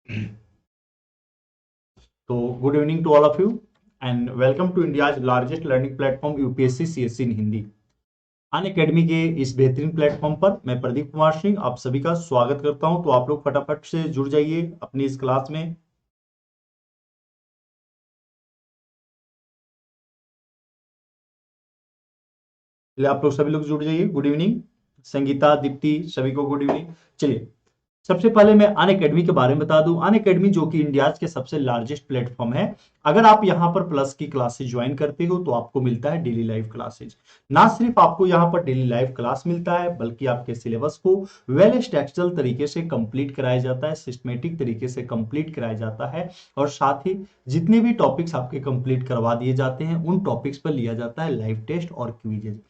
तो good evening to all of you and welcome to India's largest learning platform UPSC CSC in Hindi. Unacademy के इस बेहतरीन platform पर मैं प्रदीप कुमार सिंह आप सभी का स्वागत करता हूं। तो आप लोग फटाफट से जुड़ जाइए अपनी इस क्लास में। चलिए आप लोग सभी लोग जुड़ जाइए। गुड इवनिंग संगीता, दीप्ति, सभी को गुड इवनिंग। चलिए सबसे पहले मैं अन अकेडमी के बारे में बता दूं। अन अकेडमी जो कि इंडिया के सबसे लार्जेस्ट प्लेटफॉर्म है। अगर आप यहां पर प्लस की क्लासेस ज्वाइन करते हो तो आपको मिलता है डेली लाइव क्लासेस। ना सिर्फ आपको यहां पर डेली लाइव क्लास मिलता है बल्कि आपके सिलेबस को वेल स्ट्रक्चरल तरीके से कंप्लीट कराया जाता है, सिस्टमेटिक तरीके से कंप्लीट कराया जाता है। और साथ ही जितने भी टॉपिक्स आपके कंप्लीट करवा दिए जाते हैं उन टॉपिक्स पर लिया जाता है लाइव टेस्ट और क्विजेज।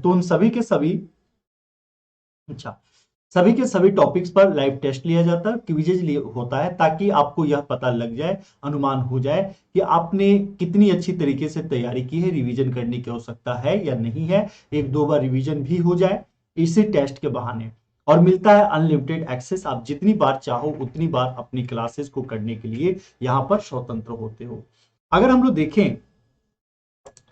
तो उन सभी के सभी अच्छा सभी के सभी टॉपिक्स पर लाइव टेस्ट लिया जाता है, क्विजेज होता है, ताकि आपको यह पता लग जाए, अनुमान हो जाए कि आपने कितनी अच्छी तरीके से तैयारी की है, रिवीजन करने की आवश्यकता है या नहीं है। एक दो बार रिवीजन भी हो जाए इसी टेस्ट के बहाने। और मिलता है अनलिमिटेड एक्सेस, आप जितनी बार चाहो उतनी बार अपनी क्लासेस को करने के लिए यहां पर स्वतंत्र होते हो। अगर हम लोग देखें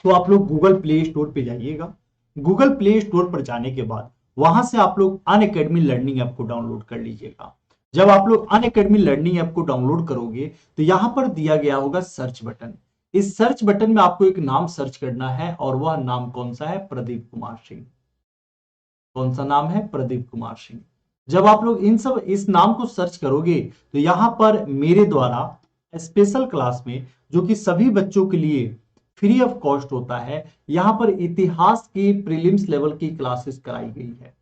तो आप लोग गूगल प्ले स्टोर पे जाइएगा। गूगल प्ले स्टोर पर जाने के बाद वहां से आप लोग अन अकेडमी लर्निंग ऐप को डाउनलोड कर लीजिएगा। जब आप लोग अन अकेडमी लर्निंग ऐप को डाउनलोड करोगे तो यहां पर दिया गया होगा सर्च बटन। इस सर्च बटन में आपको एक नाम सर्च करना है और वह नाम कौन सा है? प्रदीप कुमार सिंह। कौन सा नाम है? प्रदीप कुमार सिंह। जब आप लोग इस नाम को सर्च करोगे तो यहां पर मेरे द्वारा स्पेशल क्लास में, जो कि सभी बच्चों के लिए फ्री ऑफ कॉस्ट होता है, यहां पर इतिहास की प्रीलिम्स लेवल की क्लासेस कराई गई है।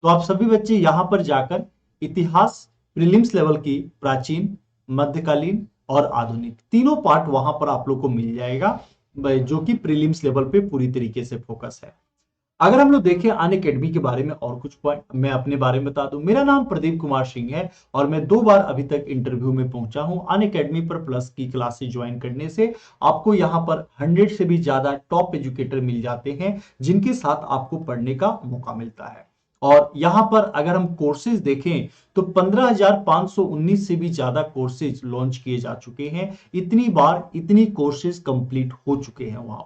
तो आप सभी बच्चे यहां पर जाकर इतिहास प्रीलिम्स लेवल की प्राचीन, मध्यकालीन और आधुनिक तीनों पार्ट वहां पर आप लोग को मिल जाएगा, जो कि प्रीलिम्स लेवल पे पूरी तरीके से फोकस है। अगर हम लोग देखें अन अकेडमी के बारे में और कुछ पॉइंट मैं अपने बारे में बता दूं। मेरा नाम प्रदीप कुमार सिंह है और मैं 2 बार अभी तक इंटरव्यू में पहुंचा हूं। अन अकेडमी पर प्लस की क्लासेस ज्वाइन करने से आपको यहां पर 100 से भी ज्यादा टॉप एजुकेटर मिल जाते हैं जिनके साथ आपको पढ़ने का मौका मिलता है। और यहां पर अगर हम कोर्सेज देखें तो 15,519 से भी ज्यादा कोर्सेज लॉन्च किए जा चुके हैं। इतनी बार इतनी कोर्सेज कंप्लीट हो चुके हैं वहां।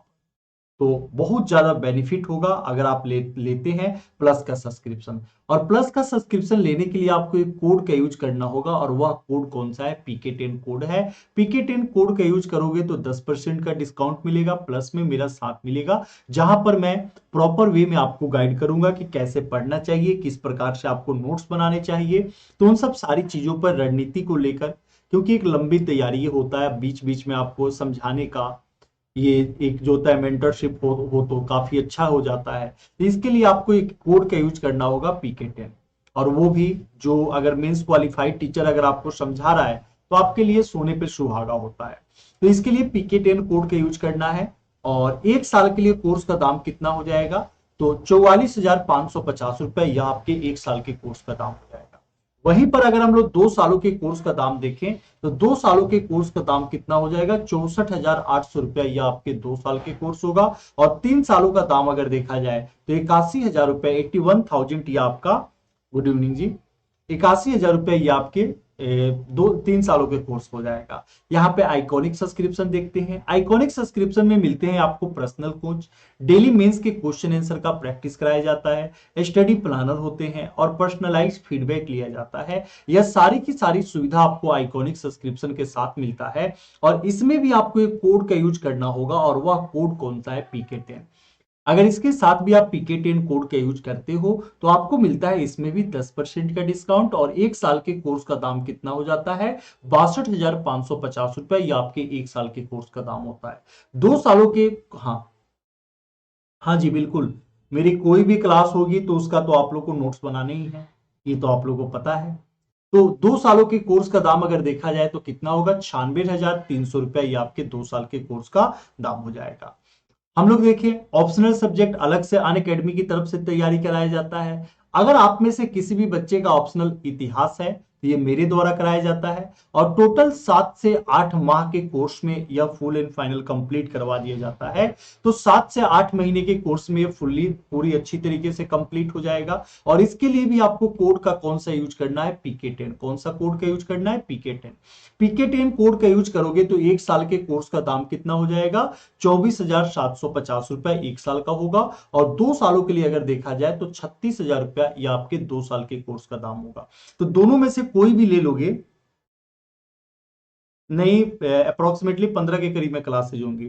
तो बहुत ज्यादा बेनिफिट होगा अगर आप लेते हैं प्लस का सब्सक्रिप्शन। और प्लस का सब्सक्रिप्शन लेने के लिए आपको एक कोड का यूज करना होगा और वह कोड कौन सा है? PK10 कोड है। PK10 कोड का यूज करोगे तो 10% का डिस्काउंट मिलेगा, प्लस में मेरा साथ मिलेगा, जहां पर मैं प्रॉपर वे में आपको गाइड करूंगा कि कैसे पढ़ना चाहिए, किस प्रकार से आपको नोट्स बनाने चाहिए। तो उन सब सारी चीजों पर रणनीति को लेकर, क्योंकि एक लंबी तैयारी होता है, बीच बीच में आपको समझाने का ये एक जो होता है मेंटरशिप हो तो काफी अच्छा हो जाता है। तो इसके लिए आपको एक कोड का यूज करना होगा PK10। और वो भी जो अगर मेंस क्वालिफाइड टीचर अगर आपको समझा रहा है तो आपके लिए सोने पे सुहागा होता है। तो इसके लिए PK10 कोड का यूज करना है। और 1 साल के लिए कोर्स का दाम कितना हो जाएगा? तो 44,550 रुपए यह आपके 1 साल के कोर्स का दाम हो जाएगा। वहीं पर अगर हम लोग 2 सालों के कोर्स का दाम देखें तो 2 सालों के कोर्स का दाम कितना हो जाएगा? 64,800 रुपया यह आपके 2 साल के कोर्स होगा। और 3 सालों का दाम अगर देखा जाए तो 81,000 रुपए, 81,000 ये आपका, गुड इवनिंग जी, 81,000 रुपए ये आपके 2-3 सालों के कोर्स हो जाएगा। यहाँ पे आइकॉनिक सब्सक्रिप्शन देखते हैं। आइकॉनिक सब्सक्रिप्शन में मिलते हैं आपको पर्सनल कोच, डेली मेंस के क्वेश्चन आंसर का प्रैक्टिस कराया जाता है, स्टडी प्लानर होते हैं और पर्सनलाइज्ड फीडबैक लिया जाता है। यह सारी की सारी सुविधा आपको आइकॉनिक सब्सक्रिप्शन के साथ मिलता है। और इसमें भी आपको एक कोड का यूज करना होगा और वह कोड कौन सा है? PK10। अगर इसके साथ भी आप PK10 कोड का यूज करते हो तो आपको मिलता है इसमें भी 10% का डिस्काउंट। और 1 साल के कोर्स का दाम कितना हो जाता है? 62,550 रुपए ये आपके 1 साल के कोर्स का दाम होता है। 2 सालों के, हाँ हाँ जी बिल्कुल, मेरी कोई भी क्लास होगी तो उसका तो आप लोग को नोट्स बनाने ही है, ये तो आप लोगों को पता है। तो 2 सालों के कोर्स का दाम अगर देखा जाए तो कितना होगा? 96,300 रुपया ये आपके 2 साल के कोर्स का दाम हो जाएगा। हम लोग देखिए ऑप्शनल सब्जेक्ट अलग से अन अकेडमी की तरफ से तैयारी कराया जाता है। अगर आप में से किसी भी बच्चे का ऑप्शनल इतिहास है ये मेरे द्वारा कराया जाता है और टोटल 7 से 8 माह के कोर्स में यह फुल एंड फाइनल कंप्लीट करवा दिया जाता है। तो 7 से 8 महीने के कोर्स में फुल्ली पूरी अच्छी तरीके से कंप्लीट हो जाएगा। और इसके लिए भी आपको कोड का कौन सा यूज करना है, PK10। कौन सा कोड का यूज करना है, PK10। PK10 कोड का यूज करोगे तो एक साल के कोर्स का दाम कितना हो जाएगा, 24,750 रुपया एक साल का होगा। और 2 सालों के लिए अगर देखा जाए तो 36,000 रुपया यह आपके 2 साल के कोर्स का दाम होगा। तो दोनों में से कोई भी ले लोगे, नहीं अप्रोक्सीमेटली 15 के करीब में क्लासेज होंगी।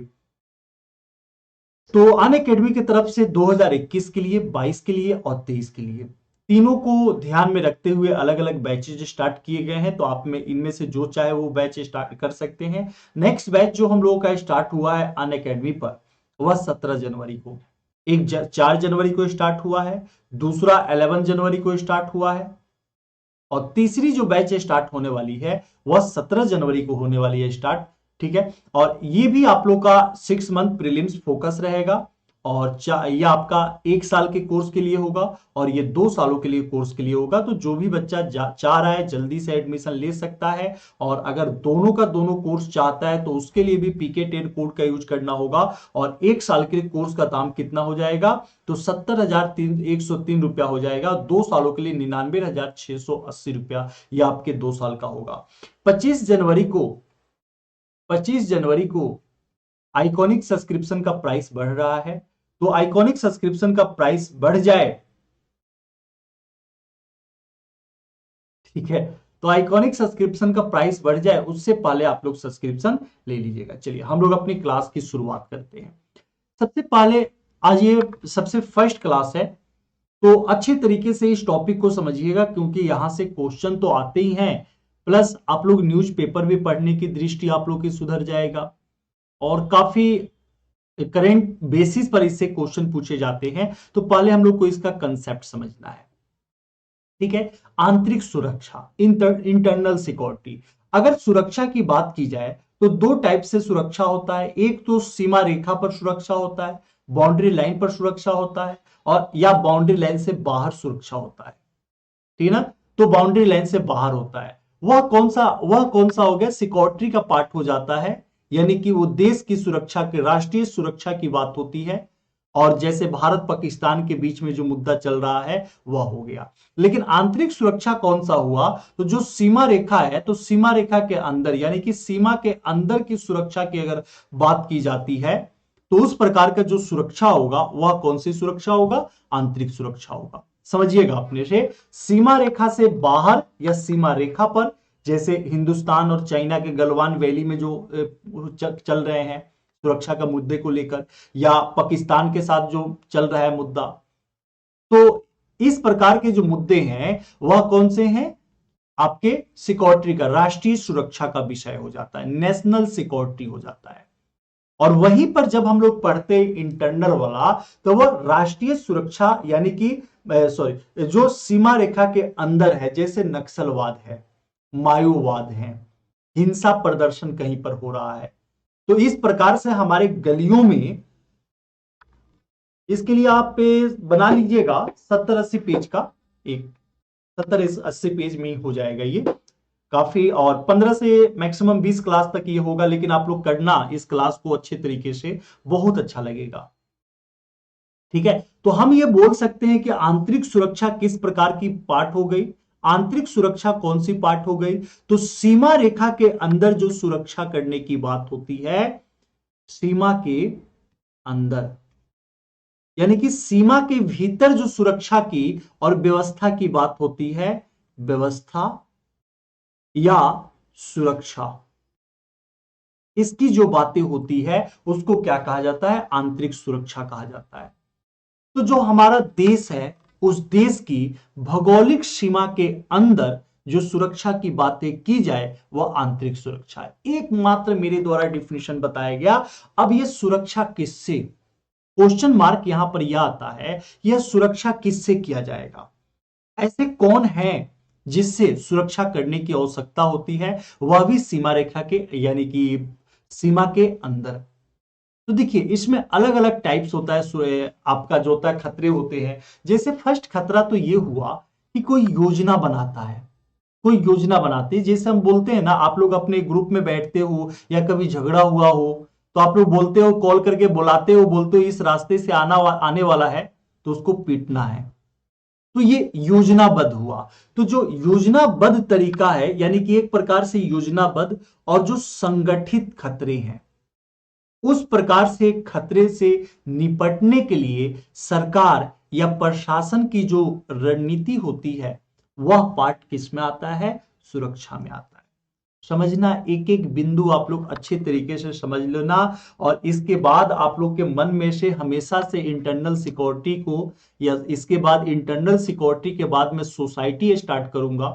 तो अनअकैडमी की तरफ से 2021 के लिए, 22 के लिए और 23 के लिए तीनों को ध्यान में रखते हुए अलग अलग बैचेज स्टार्ट किए गए हैं। तो आप में इनमें से जो चाहे वो बैच स्टार्ट कर सकते हैं। नेक्स्ट बैच जो हम लोगों का स्टार्ट हुआ है अनअकैडमी पर, वह 17 जनवरी को, एक 4 जनवरी को स्टार्ट हुआ है, दूसरा 11 जनवरी को स्टार्ट हुआ है और तीसरी जो बैच स्टार्ट होने वाली है वह 17 जनवरी को होने वाली है स्टार्ट। ठीक है, और ये भी आप लोग का 6 मंथ प्रीलिम्स फोकस रहेगा और ये आपका 1 साल के कोर्स के लिए होगा और ये 2 सालों के लिए कोर्स के लिए होगा। तो जो भी बच्चा चाह रहा है जल्दी से एडमिशन ले सकता है और अगर दोनों का दोनों कोर्स चाहता है तो उसके लिए भी PK10 कोड का यूज करना होगा। और 1 साल के लिए कोर्स का दाम कितना हो जाएगा, तो 70,103 रुपया हो जाएगा। 2 सालों के लिए 99,680 रुपया यह आपके 2 साल का होगा। 25 जनवरी को आइकॉनिक सब्सक्रिप्शन का प्राइस बढ़ रहा है। तो आइकॉनिक सब्सक्रिप्शन का प्राइस बढ़ जाए, ठीक है, तो आइकॉनिक सब्सक्रिप्शन का प्राइस बढ़ जाए उससे पहले आप लोग सब्सक्रिप्शन ले लीजिएगा। चलिए हम लोग अपनी क्लास की शुरुआत करते हैं। सबसे पहले आज ये सबसे फर्स्ट क्लास है, तो अच्छे तरीके से इस टॉपिक को समझिएगा क्योंकि यहां से क्वेश्चन तो आते ही हैं, प्लस आप लोग न्यूज़पेपर भी पढ़ने की दृष्टि आप लोग की सुधर जाएगा और काफी करंट बेसिस पर इससे क्वेश्चन पूछे जाते हैं। तो पहले हम लोग को इसका कंसेप्ट समझना है। ठीक है, आंतरिक सुरक्षा, इंटरनल सिक्योरिटी। अगर सुरक्षा की बात की जाए तो 2 टाइप से सुरक्षा होता है। एक तो सीमा रेखा पर सुरक्षा होता है, बाउंड्री लाइन पर सुरक्षा होता है, और या बाउंड्री लाइन से बाहर सुरक्षा होता है। ठीक है ना, तो बाउंड्री लाइन से बाहर होता है वह कौन सा हो गया, सिक्योरिटी का पार्ट हो जाता है। यानी कि वो देश की सुरक्षा की, राष्ट्रीय सुरक्षा की बात होती है और जैसे भारत पाकिस्तान के बीच में जो मुद्दा चल रहा है वह हो गया। लेकिन आंतरिक सुरक्षा कौन सा हुआ, तो जो सीमा रेखा है, तो सीमा रेखा के अंदर यानी कि सीमा के अंदर की सुरक्षा की अगर बात की जाती है तो उस प्रकार का जो सुरक्षा होगा वह कौन सी सुरक्षा होगा, आंतरिक सुरक्षा होगा। समझिएगा अपने से, सीमा रेखा से बाहर या सीमा रेखा पर, जैसे हिंदुस्तान और चाइना के गलवान वैली में जो चल रहे हैं सुरक्षा का मुद्दे को लेकर, या पाकिस्तान के साथ जो चल रहा है मुद्दा, तो इस प्रकार के जो मुद्दे हैं वह कौन से हैं, आपके सिक्योरिटी का, राष्ट्रीय सुरक्षा का विषय हो जाता है, नेशनल सिक्योरिटी हो जाता है। और वहीं पर जब हम लोग पढ़ते इंटरनल वाला तो वह राष्ट्रीय सुरक्षा यानी कि जो सीमा रेखा के अंदर है, जैसे नक्सलवाद है, माओवाद है, हिंसा प्रदर्शन कहीं पर हो रहा है, तो इस प्रकार से हमारे गलियों में, इसके लिए आप बना लीजिएगा 70-80 पेज का, एक 70-80 पेज में हो जाएगा ये काफी, और 15 से मैक्सिमम 20 क्लास तक ये होगा। लेकिन आप लोग करना इस क्लास को अच्छे तरीके से, बहुत अच्छा लगेगा। ठीक है, तो हम ये बोल सकते हैं कि आंतरिक सुरक्षा किस प्रकार की पार्ट हो गई, आंतरिक सुरक्षा कौन सी पार्ट हो गई, तो सीमा रेखा के अंदर जो सुरक्षा करने की बात होती है, सीमा के अंदर यानी कि सीमा के भीतर जो सुरक्षा की और व्यवस्था की बात होती है, व्यवस्था या सुरक्षा, इसकी जो बातें होती है उसको क्या कहा जाता है, आंतरिक सुरक्षा कहा जाता है। तो जो हमारा देश है उस देश की भौगोलिक सीमा के अंदर जो सुरक्षा की बातें की जाए वह आंतरिक सुरक्षा है। एकमात्र मेरे द्वारा डिफिनेशन बताया गया। अब यह सुरक्षा किससे, क्वेश्चन मार्क यहां पर यह आता है, यह सुरक्षा किससे किया जाएगा, ऐसे कौन है जिससे सुरक्षा करने की आवश्यकता होती है, वह भी सीमा रेखा के यानी कि सीमा के अंदर। तो देखिए इसमें अलग अलग टाइप्स होता है, आपका जो होता है खतरे होते हैं। जैसे फर्स्ट खतरा तो ये हुआ कि कोई योजना बनाता है, कोई योजना बनाते हैं, जैसे हम बोलते हैं ना, आप लोग अपने ग्रुप में बैठते हो या कभी झगड़ा हुआ हो तो आप लोग बोलते हो, कॉल करके बुलाते हो, बोलते हो इस रास्ते से आने वाला है तो उसको पीटना है। तो ये योजनाबद्ध हुआ। तो जो योजनाबद्ध तरीका है, यानी कि एक प्रकार से योजनाबद्ध और जो संगठित खतरे हैं, उस प्रकार से खतरे से निपटने के लिए सरकार या प्रशासन की जो रणनीति होती है, वह पार्ट किस में आता है? सुरक्षा में आता है। समझना, एक एक बिंदु आप लोग अच्छे तरीके से समझ लेना। और इसके बाद आप लोग के मन में से हमेशा से इंटरनल सिक्योरिटी को, या इसके बाद इंटरनल सिक्योरिटी के बाद मैं सोसाइटी स्टार्ट करूंगा।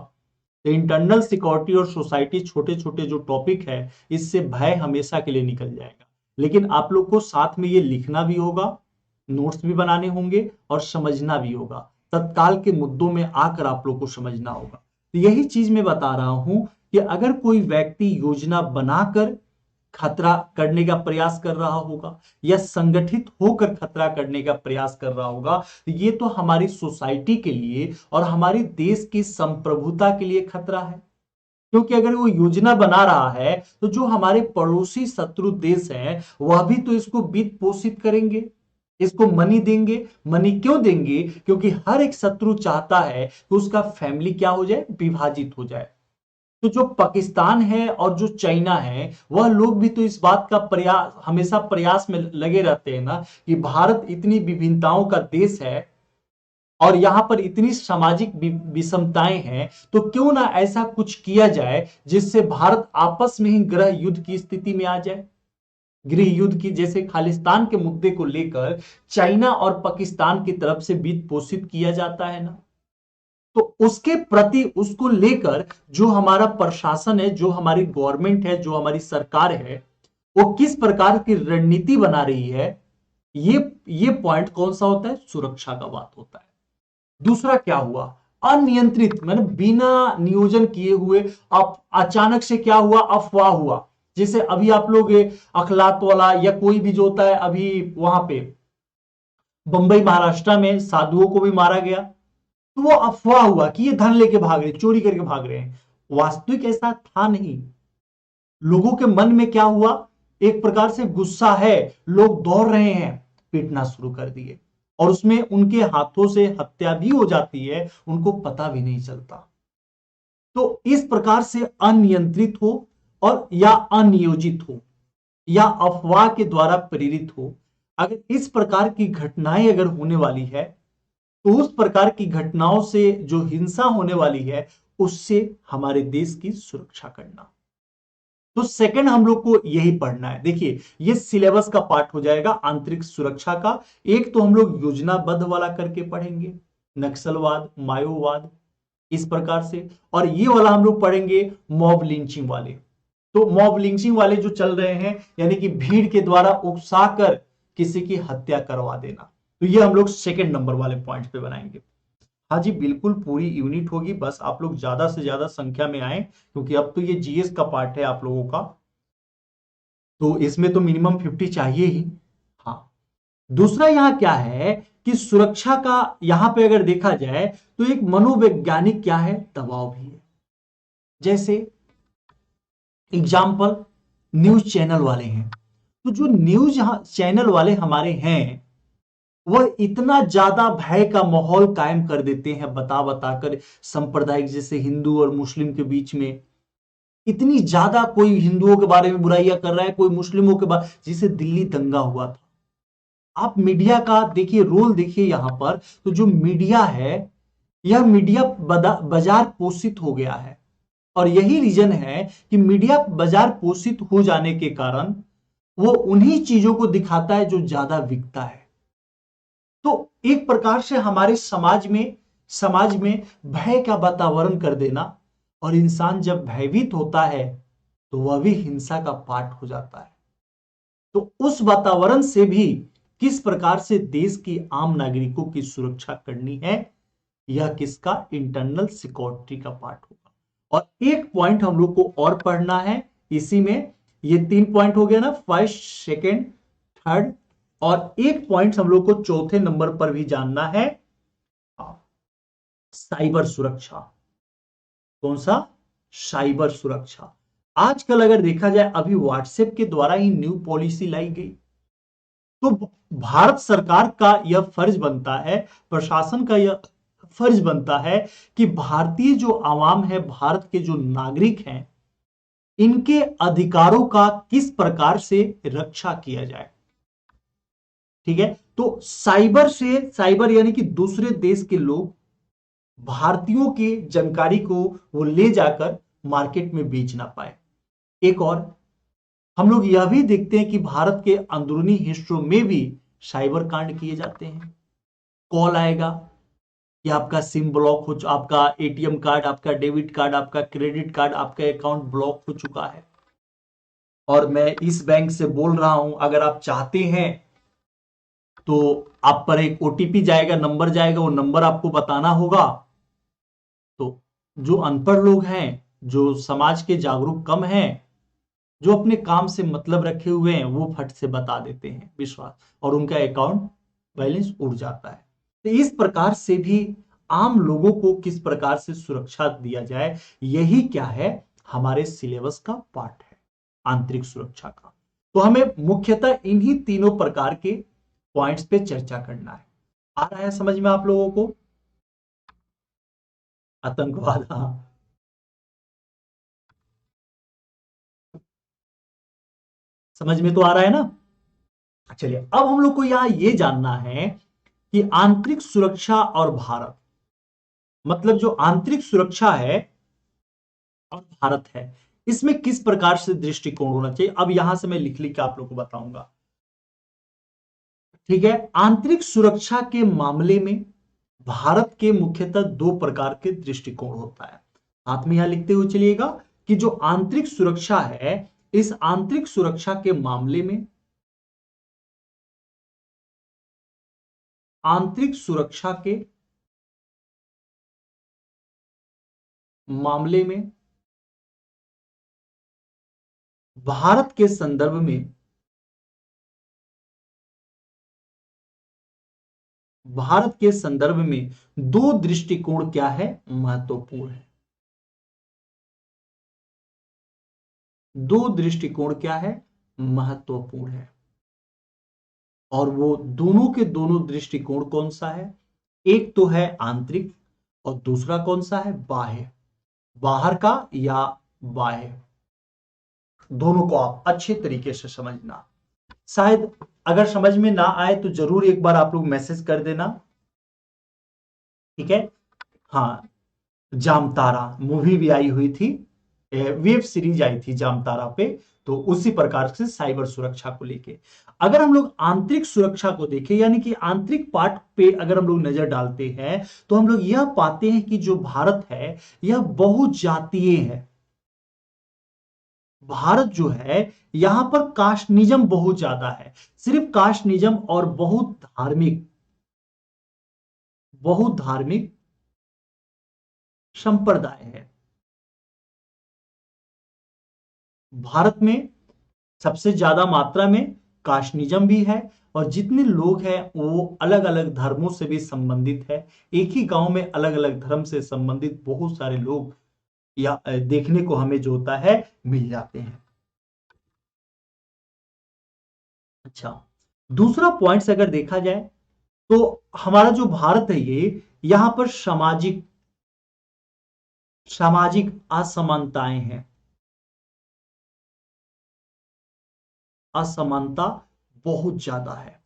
तो इंटरनल सिक्योरिटी और सोसाइटी छोटे छोटे जो टॉपिक है, इससे भय हमेशा के लिए निकल जाएगा। लेकिन आप लोग को साथ में ये लिखना भी होगा, नोट्स भी बनाने होंगे और समझना भी होगा। तत्काल के मुद्दों में आकर आप लोग को समझना होगा। तो यही चीज मैं बता रहा हूं कि अगर कोई व्यक्ति योजना बनाकर खतरा करने का प्रयास कर रहा होगा या संगठित होकर खतरा करने का प्रयास कर रहा होगा, तो ये तो हमारी सोसाइटी के लिए और हमारे देश की संप्रभुता के लिए खतरा है। क्योंकि अगर वो योजना बना रहा है तो जो हमारे पड़ोसी शत्रु देश हैं वह भी तो इसको वित्त पोषित करेंगे, इसको मनी देंगे। मनी क्यों देंगे? क्योंकि हर एक शत्रु चाहता है कि उसका फैमिली क्या हो जाए? विभाजित हो जाए। तो जो पाकिस्तान है और जो चाइना है, वह लोग भी तो इस बात का प्रयास, हमेशा प्रयास में लगे रहते हैं ना, कि भारत इतनी विभिन्नताओं का देश है और यहां पर इतनी सामाजिक विषमताएं हैं, तो क्यों ना ऐसा कुछ किया जाए जिससे भारत आपस में ही गृह युद्ध की स्थिति में आ जाए। गृह युद्ध की, जैसे खालिस्तान के मुद्दे को लेकर चाइना और पाकिस्तान की तरफ से वित्त पोषित किया जाता है ना, तो उसके प्रति, उसको लेकर जो हमारा प्रशासन है, जो हमारी गवर्नमेंट है, जो हमारी सरकार है, वो किस प्रकार की रणनीति बना रही है, ये पॉइंट कौन सा होता है? सुरक्षा का बात होता है। दूसरा क्या हुआ? अनियंत्रित, मतलब बिना नियोजन किए हुए अचानक से क्या हुआ? अफवाह हुआ। जैसे अभी आप लोग अखलात वाला या कोई भी जो होता है, अभी वहां पे बंबई महाराष्ट्र में साधुओं को भी मारा गया, तो वो अफवाह हुआ कि ये धन लेके भाग रहे, चोरी करके भाग रहे हैं। वास्तविक ऐसा था नहीं। लोगों के मन में क्या हुआ? एक प्रकार से गुस्सा है, लोग दौड़ रहे हैं, पीटना शुरू कर दिए और उसमें उनके हाथों से हत्या भी हो जाती है, उनको पता भी नहीं चलता। तो इस प्रकार से अनियंत्रित हो और या अनियोजित हो या अफवाह के द्वारा प्रेरित हो, अगर इस प्रकार की घटनाएं अगर होने वाली है, तो उस प्रकार की घटनाओं से जो हिंसा होने वाली है, उससे हमारे देश की सुरक्षा करना। तो सेकंड हम लोग को यही पढ़ना है। देखिए, ये सिलेबस का पार्ट हो जाएगा आंतरिक सुरक्षा का। एक तो हम लोग योजनाबद्ध वाला करके पढ़ेंगे, नक्सलवाद, माओवाद, इस प्रकार से। और ये वाला हम लोग पढ़ेंगे मॉब लिंचिंग वाले। तो मॉब लिंचिंग वाले जो चल रहे हैं, यानी कि भीड़ के द्वारा उकसाकर किसी की हत्या करवा देना, तो ये हम लोग सेकंड नंबर वाले पॉइंट पे बनाएंगे। हाँ जी, बिल्कुल पूरी यूनिट होगी, बस आप लोग ज्यादा से ज्यादा संख्या में आए, क्योंकि अब तो ये जीएस का पार्ट है आप लोगों का, तो इसमें तो मिनिमम 50 चाहिए ही। हाँ, दूसरा यहां क्या है कि सुरक्षा का यहां पे अगर देखा जाए तो एक मनोवैज्ञानिक क्या है? दबाव भी है। जैसे एग्जाम्पल, न्यूज चैनल वाले हैं, तो जो न्यूज चैनल वाले हमारे हैं, वह इतना ज्यादा भय का माहौल कायम कर देते हैं, बता बताकर सांप्रदायिक, जैसे हिंदू और मुस्लिम के बीच में इतनी ज्यादा, कोई हिंदुओं के बारे में बुराइयां कर रहा है, कोई मुस्लिमों के बारे, जैसे दिल्ली दंगा हुआ था। आप मीडिया का देखिए, रोल देखिए यहां पर। तो जो मीडिया है, यह मीडिया बाजार पोषित हो गया है, और यही रीजन है कि मीडिया बाजार पोषित हो जाने के कारण वो उन्हीं चीजों को दिखाता है जो ज्यादा बिकता है। तो एक प्रकार से हमारे समाज में भय का वातावरण कर देना, और इंसान जब भयभीत होता है तो वह भी हिंसा का पार्ट हो जाता है। तो उस वातावरण से भी किस प्रकार से देश की आम नागरिकों की सुरक्षा करनी है, यह किसका? इंटरनल सिक्योरिटी का पार्ट होगा। और एक पॉइंट हम लोग को और पढ़ना है इसी में, ये 3 पॉइंट हो गया ना, फर्स्ट, सेकेंड, थर्ड, और एक पॉइंट हम लोग को चौथे नंबर पर भी जानना है, साइबर सुरक्षा। कौन सा? साइबर सुरक्षा। आजकल अगर देखा जाए, अभी व्हाट्सएप के द्वारा ही न्यू पॉलिसी लाई गई, तो भारत सरकार का यह फर्ज बनता है, प्रशासन का यह फर्ज बनता है कि भारतीय जो आवाम है, भारत के जो नागरिक हैं, इनके अधिकारों का किस प्रकार से रक्षा किया जाए। ठीक है, तो साइबर यानी कि दूसरे देश के लोग भारतीयों की जानकारी को वो ले जाकर मार्केट में बेच ना पाए। एक और हम लोग यह भी देखते हैं कि भारत के अंदरूनी हिस्सों में भी साइबर कांड किए जाते हैं। कॉल आएगा कि आपका सिम ब्लॉक हो, आपका एटीएम कार्ड, आपका डेबिट कार्ड, आपका क्रेडिट कार्ड, आपका अकाउंट ब्लॉक हो चुका है और मैं इस बैंक से बोल रहा हूं, अगर आप चाहते हैं तो आप पर एक ओटीपी जाएगा, नंबर जाएगा, वो नंबर आपको बताना होगा। तो जो अनपढ़ लोग हैं, जो समाज के जागरूक कम हैं, जो अपने काम से मतलब रखे हुए हैं, वो फट से बता देते हैं विश्वास, और उनका अकाउंट बैलेंस उड़ जाता है। तो इस प्रकार से भी आम लोगों को किस प्रकार से सुरक्षा दिया जाए, यही क्या है, हमारे सिलेबस का पार्ट है, आंतरिक सुरक्षा का। तो हमें मुख्यतः इन्हीं तीनों प्रकार के पॉइंट्स पे चर्चा करना है। आ रहा है समझ में आप लोगों को? आतंकवाद, हाँ, समझ में तो आ रहा है ना? चलिए, अब हम लोग को यहां यह जानना है कि आंतरिक सुरक्षा और भारत, मतलब जो आंतरिक सुरक्षा है और भारत है, इसमें किस प्रकार से दृष्टिकोण होना चाहिए। अब यहां से मैं लिख लिख के आप लोग को बताऊंगा। ठीक है, आंतरिक सुरक्षा के मामले में भारत के मुख्यतः दो प्रकार के दृष्टिकोण होता है। हाथ में यहां लिखते हुए चलिएगा कि जो आंतरिक सुरक्षा है, इस आंतरिक सुरक्षा के मामले में, आंतरिक सुरक्षा के मामले में भारत के संदर्भ में, भारत के संदर्भ में दो दृष्टिकोण क्या है, महत्वपूर्ण है। दो दृष्टिकोण क्या है, महत्वपूर्ण है। और वो दोनों के दोनों दृष्टिकोण कौन सा है? एक तो है आंतरिक और दूसरा कौन सा है, बाह्य। बाहर का या बाह्य, दोनों को आप अच्छे तरीके से समझना। शायद अगर समझ में ना आए तो जरूर एक बार आप लोग मैसेज कर देना। ठीक है, हाँ, जामतारा मूवी भी आई हुई थी, वेब सीरीज आई थी जामतारा पे। तो उसी प्रकार से साइबर सुरक्षा को लेके अगर हम लोग आंतरिक सुरक्षा को देखें, यानी कि आंतरिक पार्ट पे अगर हम लोग नजर डालते हैं, तो हम लोग यह पाते हैं कि जो भारत है, यह बहुजातीय है। भारत जो है, यहां पर कास्टनिज्म बहुत ज्यादा है, सिर्फ कास्टनिज्म, और बहुत धार्मिक संप्रदाय है भारत में। सबसे ज्यादा मात्रा में कास्टनिज्म भी है, और जितने लोग हैं वो अलग अलग धर्मों से भी संबंधित है। एक ही गांव में अलग अलग धर्म से संबंधित बहुत सारे लोग या देखने को हमें जो होता है मिल जाते हैं। अच्छा, दूसरा पॉइंट अगर देखा जाए, तो हमारा जो भारत है, ये यहां पर सामाजिक सामाजिक असमानताएं हैं, असमानता बहुत ज्यादा है।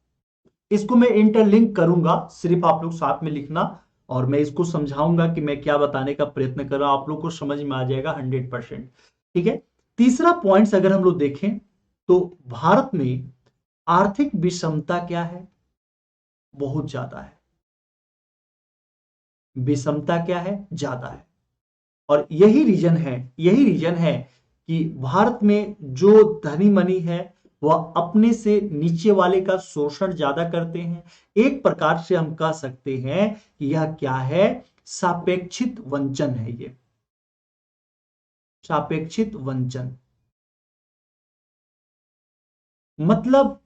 इसको मैं इंटरलिंक करूंगा, सिर्फ आप लोग साथ में लिखना, और मैं इसको समझाऊंगा कि मैं क्या बताने का प्रयत्न कर रहा हूं, आप लोग को समझ में आ जाएगा 100%। ठीक है, तीसरा पॉइंट अगर हम लोग देखें, तो भारत में आर्थिक विषमता क्या है, बहुत ज्यादा है। विषमता क्या है, ज्यादा है। और यही रीजन है कि भारत में जो धनी मनी है, वह अपने से नीचे वाले का शोषण ज्यादा करते हैं। एक प्रकार से हम कह सकते हैं कि यह क्या है, सापेक्षित वंचन है। ये सापेक्षित वंचन मतलब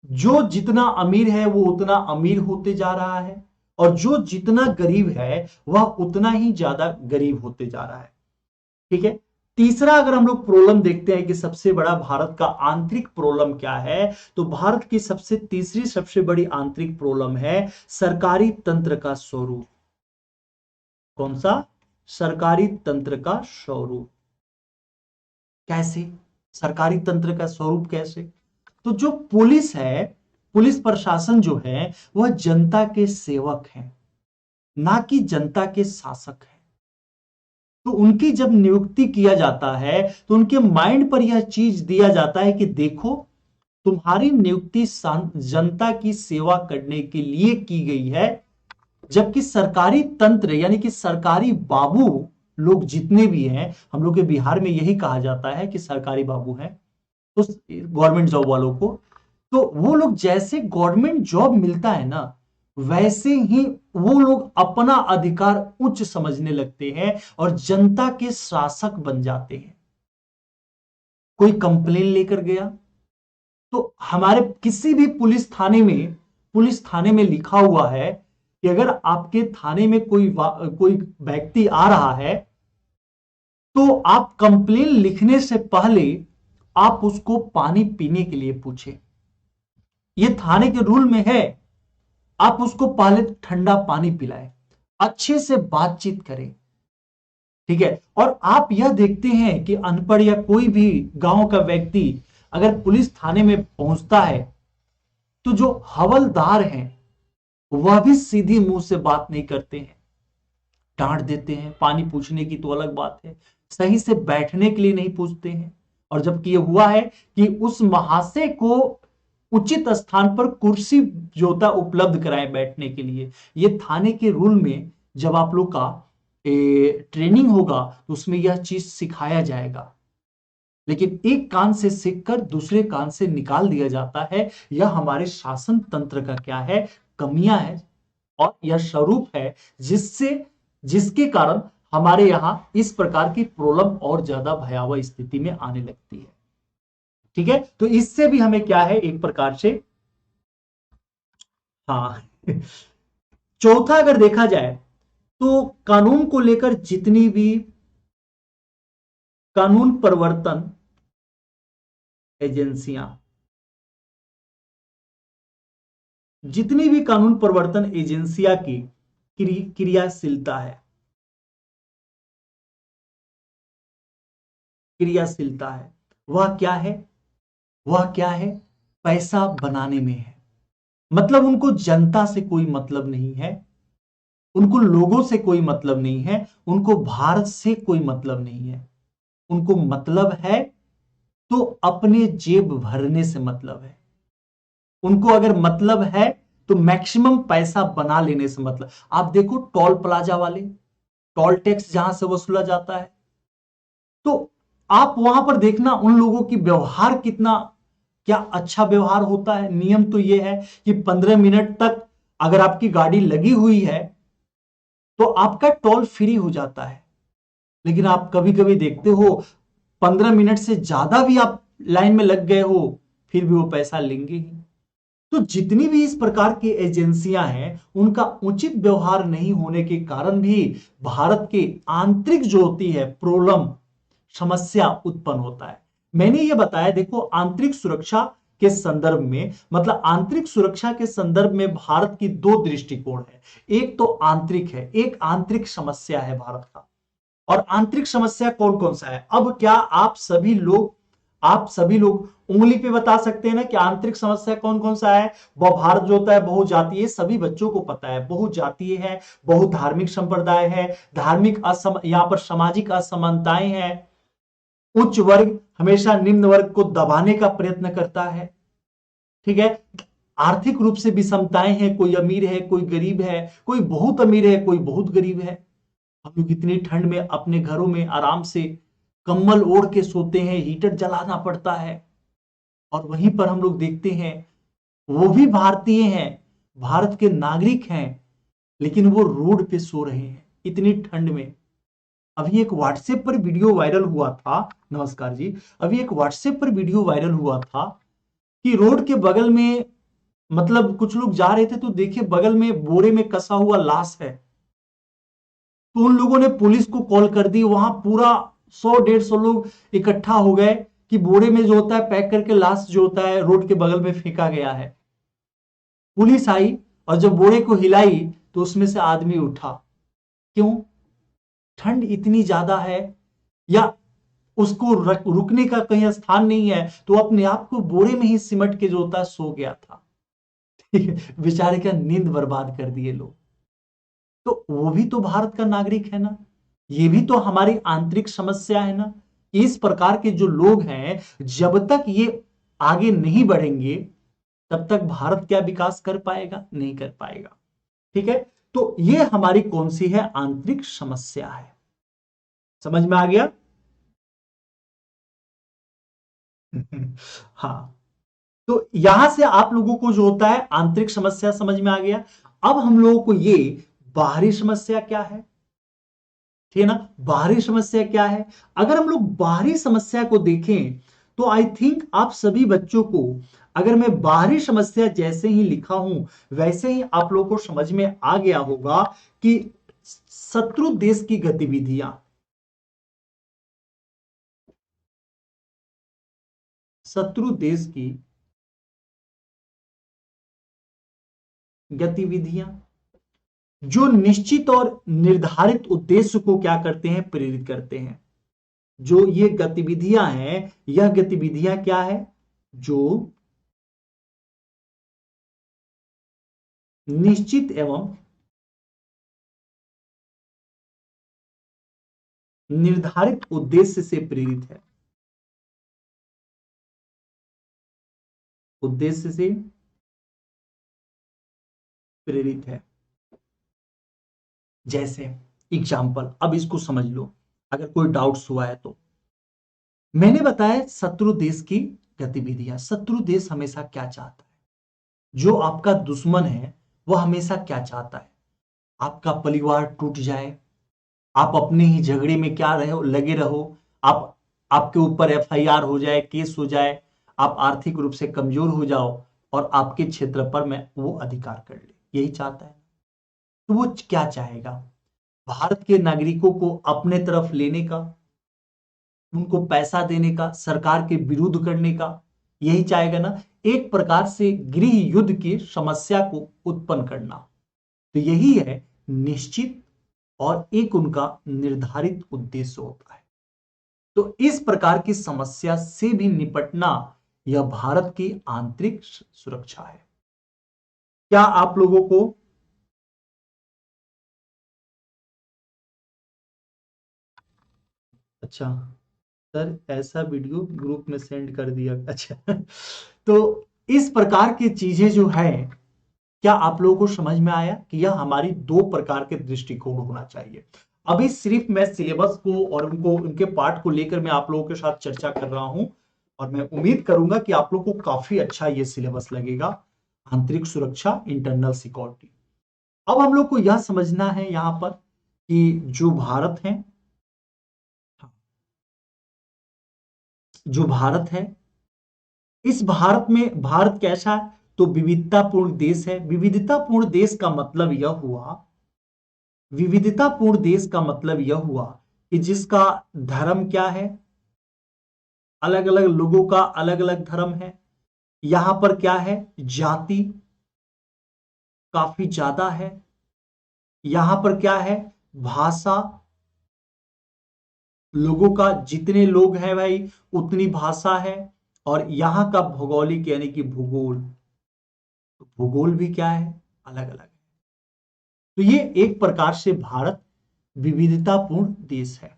जो जितना अमीर है वो उतना अमीर होते जा रहा है, और जो जितना गरीब है वह उतना ही ज्यादा गरीब होते जा रहा है। ठीक है। तीसरा अगर हम लोग प्रॉब्लम देखते हैं कि सबसे बड़ा भारत का आंतरिक प्रॉब्लम क्या है, तो भारत की तीसरी सबसे बड़ी आंतरिक प्रॉब्लम है सरकारी तंत्र का स्वरूप। कौन सा? सरकारी तंत्र का स्वरूप। कैसे? सरकारी तंत्र का स्वरूप कैसे? तो जो पुलिस है, पुलिस प्रशासन जो है वह जनता के सेवक है, ना कि जनता के शासक है। तो उनकी जब नियुक्ति किया जाता है तो उनके माइंड पर यह चीज दिया जाता है कि देखो, तुम्हारी नियुक्ति जनता की सेवा करने के लिए की गई है। जबकि सरकारी तंत्र यानी कि सरकारी बाबू लोग जितने भी हैं, हम लोग के बिहार में यही कहा जाता है कि सरकारी बाबू हैं, तो गवर्नमेंट जॉब वालों को, तो वो लोग जैसे गवर्नमेंट जॉब मिलता है ना, वैसे ही वो लोग अपना अधिकार उच्च समझने लगते हैं और जनता के शासक बन जाते हैं। कोई कंप्लेन लेकर गया तो हमारे किसी भी पुलिस थाने में लिखा हुआ है कि अगर आपके थाने में कोई व्यक्ति आ रहा है तो आप कंप्लेन लिखने से पहले आप उसको पानी पीने के लिए पूछें। ये थाने के रूल में है। आप उसको पहले ठंडा पानी पिलाएं, अच्छे से बातचीत करें। ठीक है। और आप यह देखते हैं कि अनपढ़ या कोई भी गांव का व्यक्ति अगर पुलिस थाने में पहुंचता है तो जो हवलदार हैं वह भी सीधी मुंह से बात नहीं करते हैं, डांट देते हैं। पानी पूछने की तो अलग बात है, सही से बैठने के लिए नहीं पूछते हैं। और जबकि यह हुआ है कि उस महाशय को उचित स्थान पर कुर्सी जो होता उपलब्ध कराएं बैठने के लिए। ये थाने के रूल में जब आप लोग का ट्रेनिंग होगा तो उसमें यह चीज सिखाया जाएगा। लेकिन एक कान से सीखकर दूसरे कान से निकाल दिया जाता है। यह हमारे शासन तंत्र का क्या है? कमियां है। और यह स्वरूप है जिसके कारण हमारे यहां इस प्रकार की प्रॉब्लम और ज्यादा भयावह स्थिति में आने लगती है। ठीक है। तो इससे भी हमें क्या है, एक प्रकार से, हाँ चौथा अगर देखा जाए तो कानून को लेकर जितनी भी कानून प्रवर्तन एजेंसियां, जितनी भी कानून प्रवर्तन एजेंसियां की क्रियाशीलता है, वह क्या है? पैसा बनाने में है। मतलब उनको जनता से कोई मतलब नहीं है, उनको लोगों से कोई मतलब नहीं है, उनको भारत से कोई मतलब नहीं है। उनको मतलब है तो अपने जेब भरने से मतलब है। उनको अगर मतलब है तो मैक्सिमम पैसा बना लेने से मतलब। आप देखो टोल प्लाजा वाले, टोल टैक्स जहां से वसूला जाता है, तो आप वहां पर देखना उन लोगों की व्यवहार कितना, क्या अच्छा व्यवहार होता है। नियम तो यह है कि 15 मिनट तक अगर आपकी गाड़ी लगी हुई है तो आपका टोल फ्री हो जाता है। लेकिन आप कभी कभी देखते हो 15 मिनट से ज्यादा भी आप लाइन में लग गए हो, फिर भी वो पैसा लेंगे ही। तो जितनी भी इस प्रकार की एजेंसियां हैं उनका उचित व्यवहार नहीं होने के कारण भी भारत के आंतरिक जो होती है प्रॉब्लम, समस्या उत्पन्न होता है। मैंने ये बताया, देखो आंतरिक सुरक्षा के संदर्भ में, मतलब आंतरिक सुरक्षा के संदर्भ में भारत की दो दृष्टिकोण है। एक तो आंतरिक है, एक आंतरिक समस्या है भारत का। और आंतरिक समस्या कौन कौन सा है? अब क्या आप सभी लोग उंगली पे बता सकते हैं ना कि आंतरिक समस्या कौन कौन सा है? वह भारत जो होता है बहुजातीय, सभी बच्चों को पता है, बहुजातीय है, बहुधार्मिक संप्रदाय है, यहां पर सामाजिक असमानताएं हैं, उच्च वर्ग हमेशा निम्न वर्ग को दबाने का प्रयत्न करता है। ठीक है। आर्थिक रूप से विषमताएं हैं, कोई अमीर है कोई गरीब है, कोई बहुत अमीर है कोई बहुत गरीब है। हम लोग इतनी ठंड में अपने घरों में आराम से कंबल ओढ़ के सोते हैं, हीटर जलाना पड़ता है। और वहीं पर हम लोग देखते हैं वो भी भारतीय हैं, भारत के नागरिक हैं, लेकिन वो रोड पे सो रहे हैं इतनी ठंड में। अभी एक व्हाट्सएप पर वीडियो वायरल हुआ था, नमस्कार जी, अभी एक व्हाट्सएप पर वीडियो वायरल हुआ था कि रोड के बगल में मतलब कुछ लोग जा रहे थे तो देखे बगल में बोरे में कसा हुआ लाश है, तो उन लोगों ने पुलिस को कॉल कर दी। वहां पूरा 100-150 लोग इकट्ठा हो गए कि बोरे में जो होता है पैक करके लाश जो होता है रोड के बगल में फेंका गया है। पुलिस आई और जब बोरे को हिलाई तो उसमें से आदमी उठा। क्यों? ठंड इतनी ज्यादा है, या उसको रुकने का कहीं स्थान नहीं है, तो अपने आप को बोरे में ही सिमट के जो होता है सो गया था। ठीक है, बेचारे का नींद बर्बाद कर दिए लोग। तो वो भी तो भारत का नागरिक है ना, ये भी तो हमारी आंतरिक समस्या है ना। इस प्रकार के जो लोग हैं, जब तक ये आगे नहीं बढ़ेंगे तब तक भारत क्या विकास कर पाएगा? नहीं कर पाएगा। ठीक है, तो ये हमारी कौन सी है? आंतरिक समस्या है। समझ में आ गया? हाँ, तो यहां से आप लोगों को जो होता है आंतरिक समस्या समझ में आ गया। अब हम लोगों को ये बाहरी समस्या क्या है, ठीक है ना, बाहरी समस्या क्या है। अगर हम लोग बाहरी समस्या को देखें तो आई थिंक आप सभी बच्चों को, अगर मैं बाहरी समस्या जैसे ही लिखा हूं वैसे ही आप लोगों को समझ में आ गया होगा कि शत्रु देश की गतिविधियां, शत्रु देश की गतिविधियां जो निश्चित और निर्धारित उद्देश्य को क्या करते हैं? प्रेरित करते हैं। जो ये गतिविधियां हैं, यह गतिविधियां क्या है? जो निश्चित एवं निर्धारित उद्देश्य से प्रेरित है, उद्देश्य से प्रेरित है। जैसे एग्जाम्पल, अब इसको समझ लो अगर कोई डाउट्स हुआ है तो। मैंने बताया शत्रु देश की गतिविधियां। शत्रु देश हमेशा क्या चाहता है? जो आपका दुश्मन है वह हमेशा क्या चाहता है? आपका परिवार टूट जाए, आप अपने ही झगड़े में क्या रहो, लगे रहो, आप, आपके ऊपर एफआईआर हो जाए, केस हो जाए, आप आर्थिक रूप से कमजोर हो जाओ और आपके क्षेत्र पर मैं वो अधिकार कर ले, यही चाहता है। तो वो क्या चाहेगा? भारत के नागरिकों को अपने तरफ लेने का, उनको पैसा देने का, सरकार के विरुद्ध करने का, यही चाहेगा ना। एक प्रकार से गृह युद्ध की समस्या को उत्पन्न करना। तो यही है निश्चित और एक उनका निर्धारित उद्देश्य होता है। तो इस प्रकार की समस्या से भी निपटना यह भारत की आंतरिक सुरक्षा है। क्या आप लोगों को अच्छा, सर ऐसा वीडियो ग्रुप में सेंड कर दिया, अच्छा। तो इस प्रकार की चीजें जो है, क्या आप लोगों को समझ में आया कि यह हमारी दो प्रकार के दृष्टिकोण होना चाहिए। अभी सिर्फ मैं सिलेबस को और उनको उनके पार्ट को लेकर मैं आप लोगों के साथ चर्चा कर रहा हूं, और मैं उम्मीद करूंगा कि आप लोग को काफी अच्छा ये सिलेबस लगेगा। आंतरिक सुरक्षा, इंटरनल सिक्योरिटी। अब हम लोग को यह समझना है यहां पर कि जो भारत है, जो भारत है, इस भारत में, भारत कैसा है? तो विविधतापूर्ण देश है। विविधतापूर्ण देश का मतलब यह हुआ, विविधतापूर्ण देश का मतलब यह हुआ कि जिसका धर्म क्या है? अलग अलग लोगों का अलग अलग धर्म है। यहां पर क्या है? जाति काफी ज्यादा है। यहां पर क्या है? भाषा, लोगों का जितने लोग हैं भाई उतनी भाषा है। और यहां का भौगोलिक यानी कि भूगोल, तो भूगोल भी क्या है? अलग अलग है। तो ये एक प्रकार से भारत विविधतापूर्ण देश है।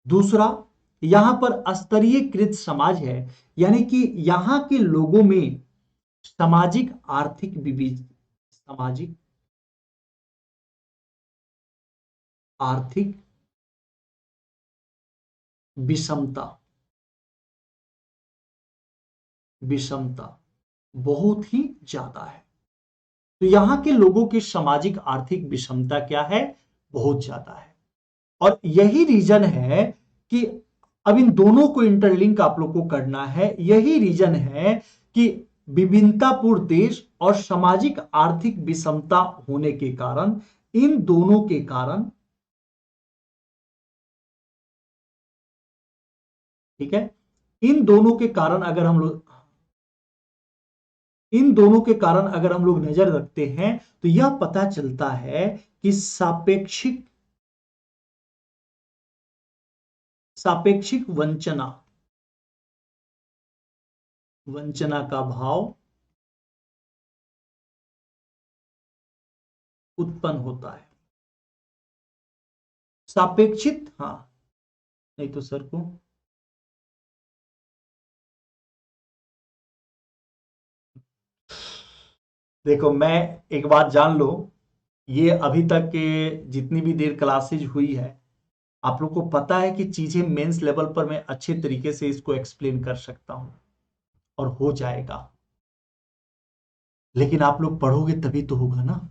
दूसरा, यहां पर स्तरीयकृत समाज है, यानी कि यहां के लोगों में सामाजिक आर्थिक विविध, सामाजिक आर्थिक विषमता, विषमता बहुत ही ज्यादा है। तो यहां के लोगों की सामाजिक आर्थिक विषमता क्या है? बहुत ज्यादा है। और यही रीजन है कि अब इन दोनों को इंटरलिंक आप लोग को करना है। यही रीजन है कि विभिन्नतापूर्ण देश और सामाजिक आर्थिक विषमता होने के कारण, इन दोनों के कारण, ठीक है, इन दोनों के कारण अगर हम लोग इन दोनों के कारण अगर हम लोग नजर रखते हैं तो यह पता चलता है कि सापेक्षिक वंचना वंचना का भाव उत्पन्न होता है। सापेक्षित, हाँ, नहीं तो सर को देखो, मैं एक बात जान लो, ये अभी तक के जितनी भी देर क्लासेज हुई है, आप लोग को पता है कि चीजें मेंस लेवल पर मैं अच्छे तरीके से इसको एक्सप्लेन कर सकता हूं और हो जाएगा, लेकिन आप लोग पढ़ोगे तभी तो होगा ना,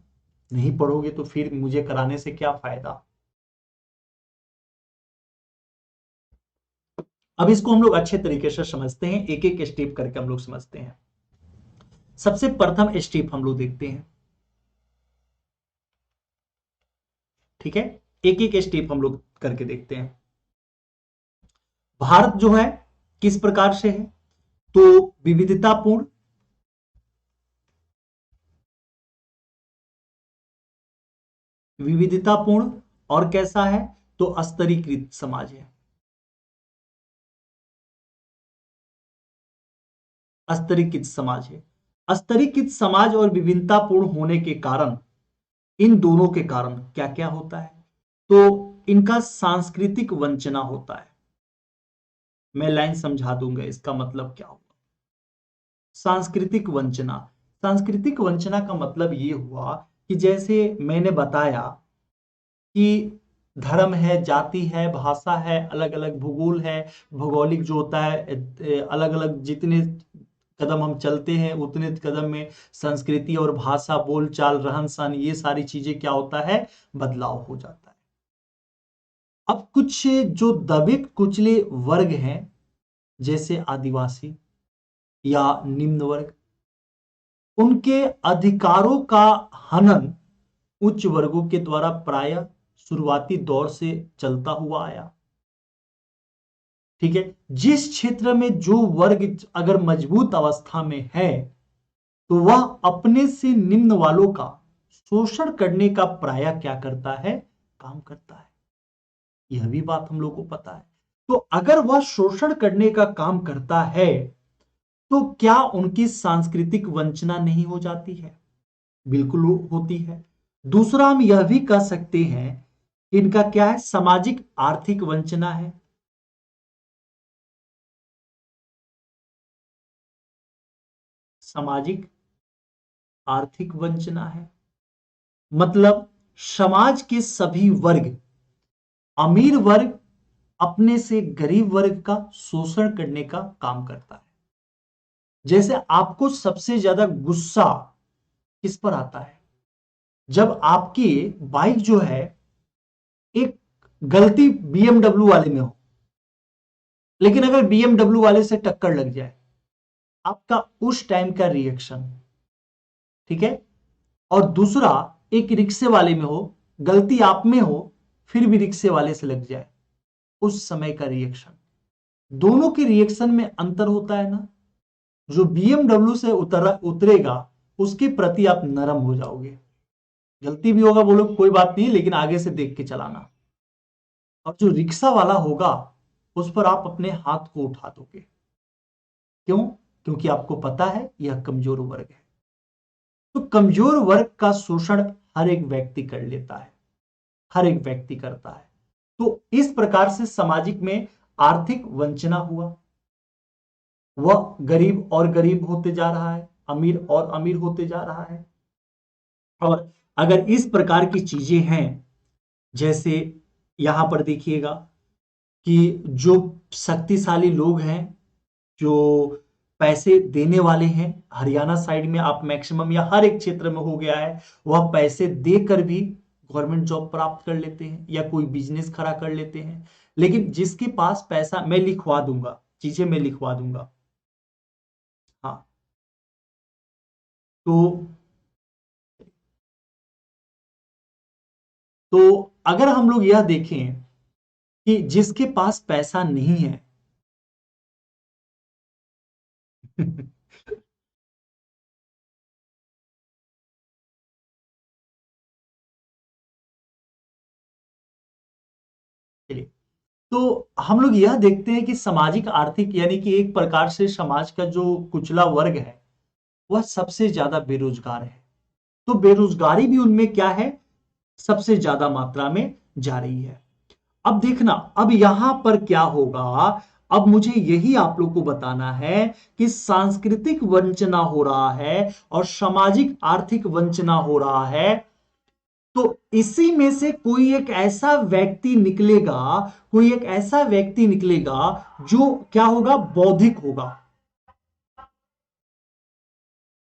नहीं पढ़ोगे तो फिर मुझे कराने से क्या फायदा। अब इसको हम लोग अच्छे तरीके से समझते हैं, एक एक स्टेप करके हम लोग समझते हैं। सबसे प्रथम स्टेप हम लोग देखते हैं, ठीक है, एक एक स्टेप हम लोग करके देखते हैं। भारत जो है किस प्रकार से है, तो विविधतापूर्ण, और कैसा है, तो स्तरीकृत समाज है। स्तरीकृत समाज है। स्तरीकृत समाज और विभिन्नतापूर्ण होने के कारण, इन दोनों के कारण क्या क्या होता है, तो इनका सांस्कृतिक वंचना होता है। मैं लाइन समझा दूंगा इसका मतलब क्या होगा। सांस्कृतिक वंचना, सांस्कृतिक वंचना का मतलब ये हुआ कि जैसे मैंने बताया कि धर्म है, जाति है, भाषा है, अलग अलग भूगोल है, भौगोलिक जो होता है, अलग अलग जितने कदम हम चलते हैं उतने कदम में संस्कृति और भाषा, बोलचाल, रहन सहन, ये सारी चीजें क्या होता है, बदलाव हो जाता है। अब कुछ जो दबे कुचले वर्ग हैं, जैसे आदिवासी या निम्न वर्ग, उनके अधिकारों का हनन उच्च वर्गों के द्वारा प्रायः शुरुआती दौर से चलता हुआ आया। ठीक है, जिस क्षेत्र में जो वर्ग अगर मजबूत अवस्था में है तो वह अपने से निम्न वालों का शोषण करने का प्रायः क्या करता है, काम करता है। यह भी बात हम लोग को पता है। तो अगर वह शोषण करने का काम करता है तो क्या उनकी सांस्कृतिक वंचना नहीं हो जाती है, बिल्कुल होती है। दूसरा हम यह भी कह सकते हैं, इनका क्या है, सामाजिक आर्थिक वंचना है। सामाजिक आर्थिक वंचना है, मतलब समाज के सभी वर्ग, अमीर वर्ग अपने से गरीब वर्ग का शोषण करने का काम करता है। जैसे आपको सबसे ज्यादा गुस्सा किस पर आता है, जब आपकी बाइक जो है एक गलती बीएमडब्ल्यू वाले में हो, लेकिन अगर बीएमडब्ल्यू वाले से टक्कर लग जाए, आपका उस टाइम का रिएक्शन, ठीक है। और दूसरा एक रिक्शे वाले में हो, गलती आप में हो, फिर भी रिक्शे वाले से लग जाए, उस समय का रिएक्शन, दोनों के रिएक्शन में अंतर होता है ना। जो बीएमडब्ल्यू से उतरेगा उसके प्रति आप नरम हो जाओगे, गलती भी होगा बोलो कोई बात नहीं, लेकिन आगे से देख के चलाना। और जो रिक्शा वाला होगा उस पर आप अपने हाथ को उठा दोगे, क्यों, क्योंकि आपको पता है यह कमजोर वर्ग है। तो कमजोर वर्ग का शोषण हर एक व्यक्ति कर लेता है, हर एक व्यक्ति करता है। तो इस प्रकार से सामाजिक में आर्थिक वंचना हुआ, वह गरीब और गरीब होते जा रहा है, अमीर और अमीर होते जा रहा है। और अगर इस प्रकार की चीजें हैं, जैसे यहां पर देखिएगा कि जो शक्तिशाली लोग हैं, जो पैसे देने वाले हैं, हरियाणा साइड में आप मैक्सिमम या हर एक क्षेत्र में हो गया है, वह पैसे देकर भी गवर्नमेंट जॉब प्राप्त कर लेते हैं या कोई बिजनेस खड़ा कर लेते हैं। लेकिन जिसके पास पैसा, मैं लिखवा दूंगा, चीजें मैं लिखवा दूंगा, हाँ, तो अगर हम लोग यह देखें कि जिसके पास पैसा नहीं है चलिए, तो हम लोग यह देखते हैं कि सामाजिक आर्थिक यानी कि एक प्रकार से समाज का जो कुचला वर्ग है वह सबसे ज्यादा बेरोजगार है। तो बेरोजगारी भी उनमें क्या है, सबसे ज्यादा मात्रा में जा रही है। अब देखना, अब यहां पर क्या होगा, अब मुझे यही आप लोग को बताना है कि सांस्कृतिक वंचना हो रहा है और सामाजिक आर्थिक वंचना हो रहा है। तो इसी में से कोई एक ऐसा व्यक्ति निकलेगा, कोई एक ऐसा व्यक्ति निकलेगा जो क्या होगा, बौद्धिक होगा।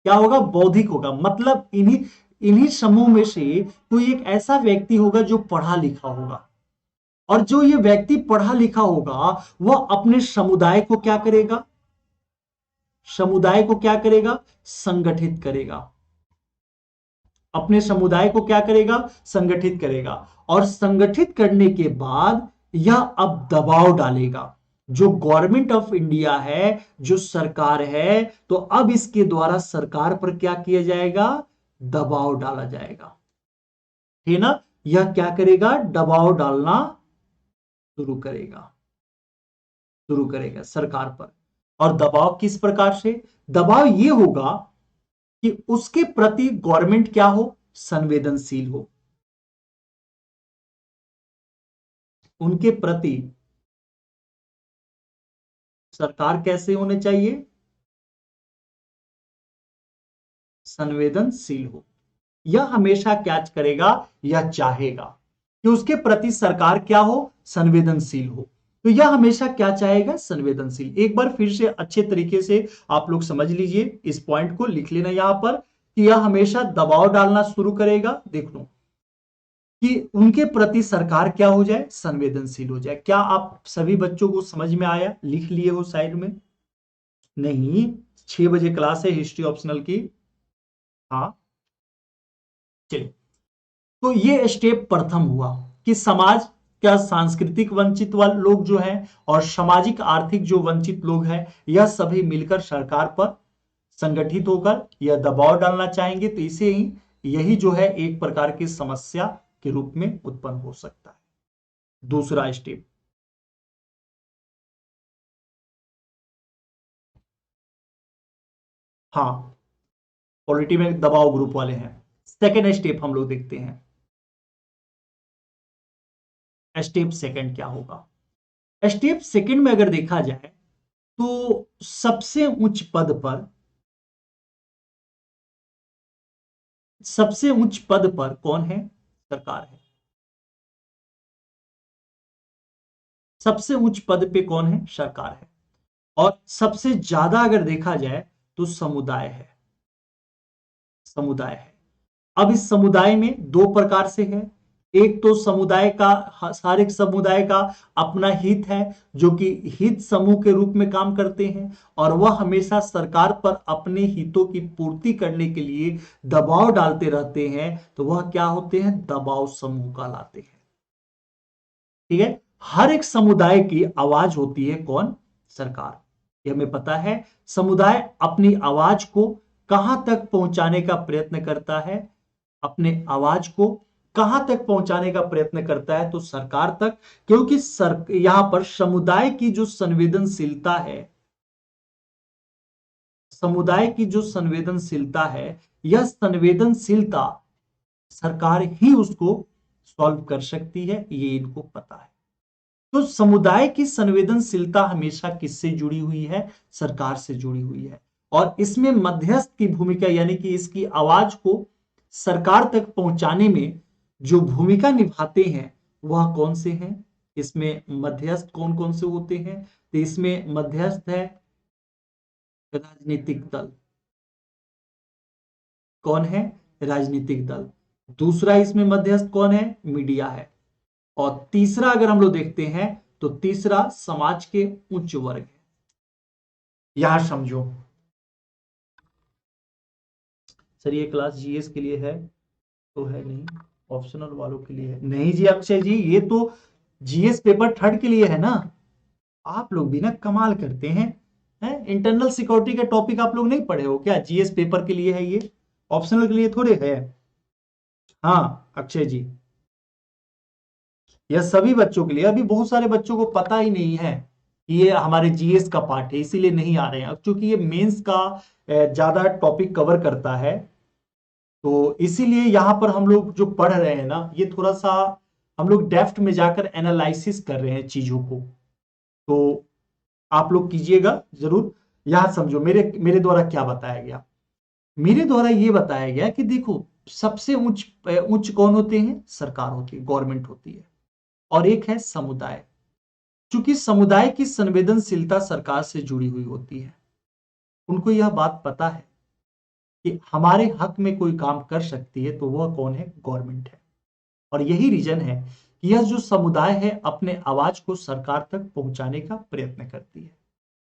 क्या होगा, बौद्धिक होगा, मतलब इन्हीं इन्हीं समूह में से कोई एक ऐसा व्यक्ति होगा जो पढ़ा लिखा होगा। और जो ये व्यक्ति पढ़ा लिखा होगा वह अपने समुदाय को क्या करेगा, समुदाय को क्या करेगा, संगठित करेगा। अपने समुदाय को क्या करेगा, संगठित करेगा। और संगठित करने के बाद यह अब दबाव डालेगा, जो गवर्नमेंट ऑफ इंडिया है, जो सरकार है, तो अब इसके द्वारा सरकार पर क्या किया जाएगा, दबाव डाला जाएगा। है ना, यह क्या करेगा, दबाव डालना शुरू करेगा, शुरू करेगा सरकार पर। और दबाव किस प्रकार से, दबाव यह होगा कि उसके प्रति गवर्नमेंट क्या हो, संवेदनशील हो। उनके प्रति सरकार कैसे होने चाहिए, संवेदनशील हो। यह हमेशा क्या करेगा, यह चाहेगा कि उसके प्रति सरकार क्या हो, संवेदनशील हो। तो यह हमेशा क्या चाहेगा, संवेदनशील। एक बार फिर से अच्छे तरीके से आप लोग समझ लीजिए, इस पॉइंट को लिख लेना यहां पर कि यह हमेशा दबाव डालना शुरू करेगा। देख लो कि उनके प्रति सरकार क्या हो जाए, संवेदनशील हो जाए। क्या आप सभी बच्चों को समझ में आया, लिख लिए हो साइड में? नहीं, 6 बजे क्लास है हिस्ट्री ऑप्शनल की। हाँ, चलिए, तो ये स्टेप प्रथम हुआ कि समाज क्या, सांस्कृतिक वंचित वाले लोग जो हैं और सामाजिक आर्थिक जो वंचित लोग हैं, यह सभी मिलकर सरकार पर संगठित होकर यह दबाव डालना चाहेंगे। तो इसे ही, यही जो है एक प्रकार की समस्या के रूप में उत्पन्न हो सकता है। दूसरा स्टेप, हाँ, पॉलिटी में दबाव ग्रुप वाले हैं। सेकेंड स्टेप हम लोग देखते हैं, स्टेप सेकंड क्या होगा। स्टेप सेकंड में अगर देखा जाए तो सबसे उच्च पद पर, सबसे उच्च पद पर कौन है, सरकार है। सबसे उच्च पद पे कौन है, सरकार है। और सबसे ज्यादा अगर देखा जाए तो समुदाय है, समुदाय है। अब इस समुदाय में दो प्रकार से है। एक तो समुदाय का, हर एक समुदाय का अपना हित है, जो कि हित समूह के रूप में काम करते हैं और वह हमेशा सरकार पर अपने हितों की पूर्ति करने के लिए दबाव डालते रहते हैं। तो वह क्या होते हैं, दबाव समूह कहलाते हैं। ठीक है, हर एक समुदाय की आवाज होती है कौन, सरकार। ये हमें पता है। समुदाय अपनी आवाज को कहां तक पहुंचाने का प्रयत्न करता है, अपने आवाज को कहां तक पहुंचाने का प्रयत्न करता है, तो सरकार तक। क्योंकि यहां पर समुदाय की जो संवेदनशीलता है, समुदाय की जो संवेदनशीलता है, यह संवेदनशीलता सरकार ही उसको सॉल्व कर सकती है, ये इनको पता है। तो समुदाय की संवेदनशीलता हमेशा किससे जुड़ी हुई है, सरकार से जुड़ी हुई है। और इसमें मध्यस्थ की भूमिका, यानी कि इसकी आवाज को सरकार तक पहुंचाने में जो भूमिका निभाते हैं वह कौन से हैं, इसमें मध्यस्थ कौन कौन से होते हैं। तो इसमें मध्यस्थ है राजनीतिक दल। कौन है, राजनीतिक दल। दूसरा इसमें मध्यस्थ कौन है, मीडिया है। और तीसरा अगर हम लोग देखते हैं तो तीसरा समाज के उच्च वर्ग है। यहां समझो, सर ये क्लास जीएस के लिए है तो है नहीं, ऑप्शनल वालों के लिए है नहीं जी अक्षय जी, ये तो जीएस पेपर थर्ड के लिए है ना। आप लोग भी ना कमाल करते हैं इंटरनल सिक्योरिटी के टॉपिक आप लोग नहीं पढ़े हो क्या? जीएस पेपर के लिए है ये, ऑप्शनल के लिए थोड़े है। हाँ अक्षय जी, यह सभी बच्चों के लिए, अभी बहुत सारे बच्चों को पता ही नहीं है कि ये हमारे जीएस का पार्ट है, इसीलिए नहीं आ रहे हैं। अब चूंकि ये मेंस का ज्यादा टॉपिक कवर करता है, तो इसीलिए यहां पर हम लोग जो पढ़ रहे हैं ना, ये थोड़ा सा हम लोग डेप्थ में जाकर एनालिसिस कर रहे हैं चीजों को। तो आप लोग कीजिएगा जरूर। यहां समझो मेरे मेरे द्वारा क्या बताया गया। मेरे द्वारा ये बताया गया कि देखो, सबसे उच्च उच्च कौन होते हैं? सरकार होती है, गवर्नमेंट होती है। और एक है समुदाय। क्योंकि समुदाय की संवेदनशीलता सरकार से जुड़ी हुई होती है, उनको यह बात पता है कि हमारे हक में कोई काम कर सकती है तो वह कौन है? गवर्नमेंट है। और यही रीजन है कि यह जो समुदाय है अपने आवाज को सरकार तक पहुंचाने का प्रयत्न करती है,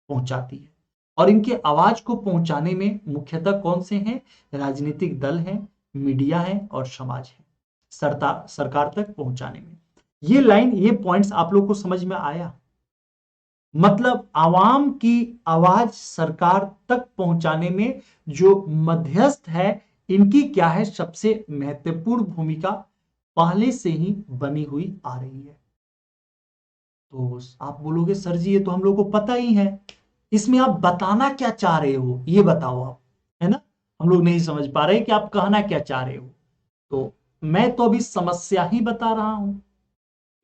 पहुंचाती है। और इनके आवाज को पहुंचाने में मुख्यतः कौन से हैं? राजनीतिक दल हैं, मीडिया है और समाज है, सरकार तक पहुंचाने में। ये लाइन, ये पॉइंट्स आप लोग को समझ में आया? मतलब आवाम की आवाज सरकार तक पहुंचाने में जो मध्यस्थ है, इनकी क्या है? सबसे महत्वपूर्ण भूमिका पहले से ही बनी हुई आ रही है। तो आप बोलोगे सर जी ये तो हम लोग को पता ही है, इसमें आप बताना क्या चाह रहे हो ये बताओ आप, है ना? हम लोग नहीं समझ पा रहे कि आप कहना क्या चाह रहे हो। तो मैं तो अभी समस्या ही बता रहा हूं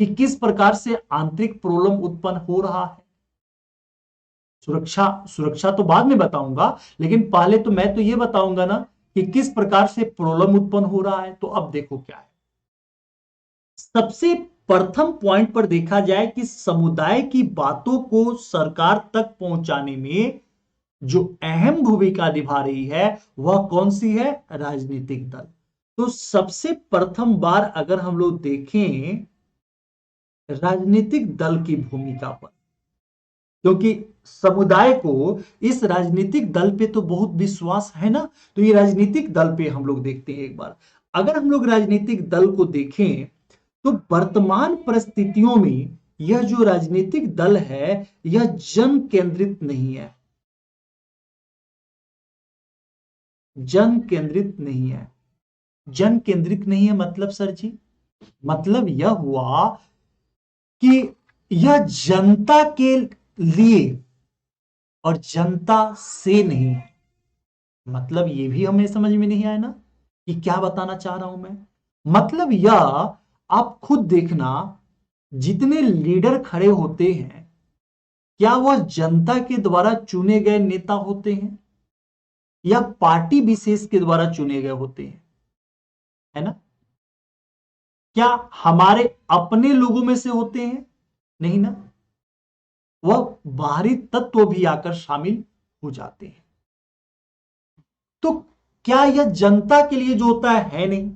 कि किस प्रकार से आंतरिक प्रॉब्लम उत्पन्न हो रहा है। सुरक्षा सुरक्षा तो बाद में बताऊंगा, लेकिन पहले तो मैं तो ये बताऊंगा ना कि किस प्रकार से प्रॉब्लम उत्पन्न हो रहा है। तो अब देखो क्या है, सबसे प्रथम पॉइंट पर देखा जाए कि समुदाय की बातों को सरकार तक पहुंचाने में जो अहम भूमिका निभा रही है वह कौन सी है? राजनीतिक दल। तो सबसे प्रथम बार अगर हम लोग देखें राजनीतिक दल की भूमिका पर, क्योंकि समुदाय को इस राजनीतिक दल पे तो बहुत विश्वास है ना, तो ये राजनीतिक दल पे हम लोग देखते हैं एक बार। अगर हम लोग राजनीतिक दल को देखें तो वर्तमान परिस्थितियों में यह जो राजनीतिक दल है यह जन केंद्रित नहीं है, जन केंद्रित नहीं है। जन केंद्रित नहीं है मतलब सर जी, मतलब यह हुआ कि यह जनता के लिए और जनता से नहीं है। मतलब ये भी हमें समझ में नहीं आया ना कि क्या बताना चाह रहा हूं मैं। मतलब यह आप खुद देखना, जितने लीडर खड़े होते हैं क्या वह जनता के द्वारा चुने गए नेता होते हैं या पार्टी विशेष के द्वारा चुने गए होते हैं? है ना? क्या हमारे अपने लोगों में से होते हैं? नहीं ना, वह बाहरी तत्व भी आकर शामिल हो जाते हैं। तो क्या यह जनता के लिए जो होता है नहीं,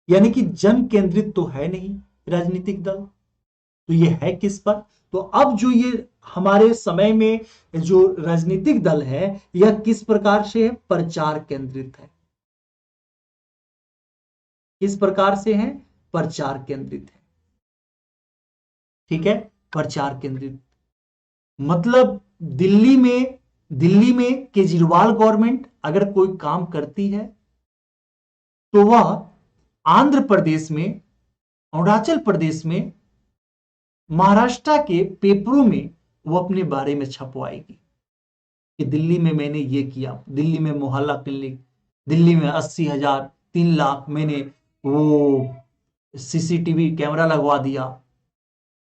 यानी कि जन केंद्रित तो है नहीं राजनीतिक दल। तो ये है किस पर? तो अब जो ये हमारे समय में जो राजनीतिक दल है यह किस प्रकार से है? प्रचार केंद्रित है। किस प्रकार से है? प्रचार केंद्रित है। ठीक है, प्रचार केंद्रित। मतलब दिल्ली में केजरीवाल गवर्नमेंट अगर कोई काम करती है तो वह आंध्र प्रदेश में, अरुणाचल प्रदेश में, महाराष्ट्र के पेपरों में वो अपने बारे में छपवाएगी कि दिल्ली में मैंने ये किया, दिल्ली में मोहल्ला क्लिनिक, दिल्ली में 80,000, 3 लाख मैंने वो सीसीटीवी कैमरा लगवा दिया,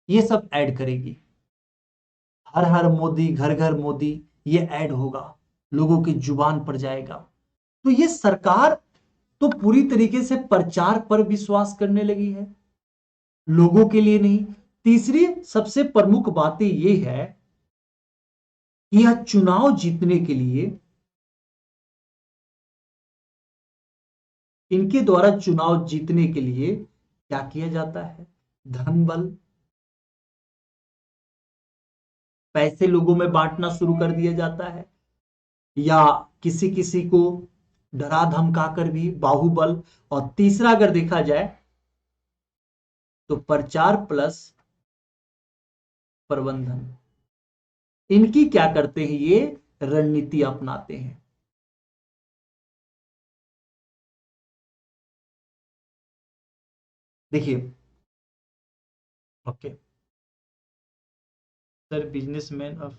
ये सब ऐड करेगी। हर हर मोदी, घर घर मोदी, ये ऐड होगा, लोगों की जुबान पर जाएगा। तो ये सरकार तो पूरी तरीके से प्रचार पर विश्वास करने लगी है, लोगों के लिए नहीं। तीसरी सबसे प्रमुख बात ये है कि यह चुनाव जीतने के लिए, इनके द्वारा चुनाव जीतने के लिए क्या किया जाता है? धन बल, पैसे लोगों में बांटना शुरू कर दिया जाता है, या किसी किसी को डरा धमकाकर भी, बाहुबल, और तीसरा अगर देखा जाए तो प्रचार प्लस प्रबंधन। इनकी क्या करते हैं, ये रणनीति अपनाते हैं। देखिए, ओके सर, बिजनेसमैन ऑफ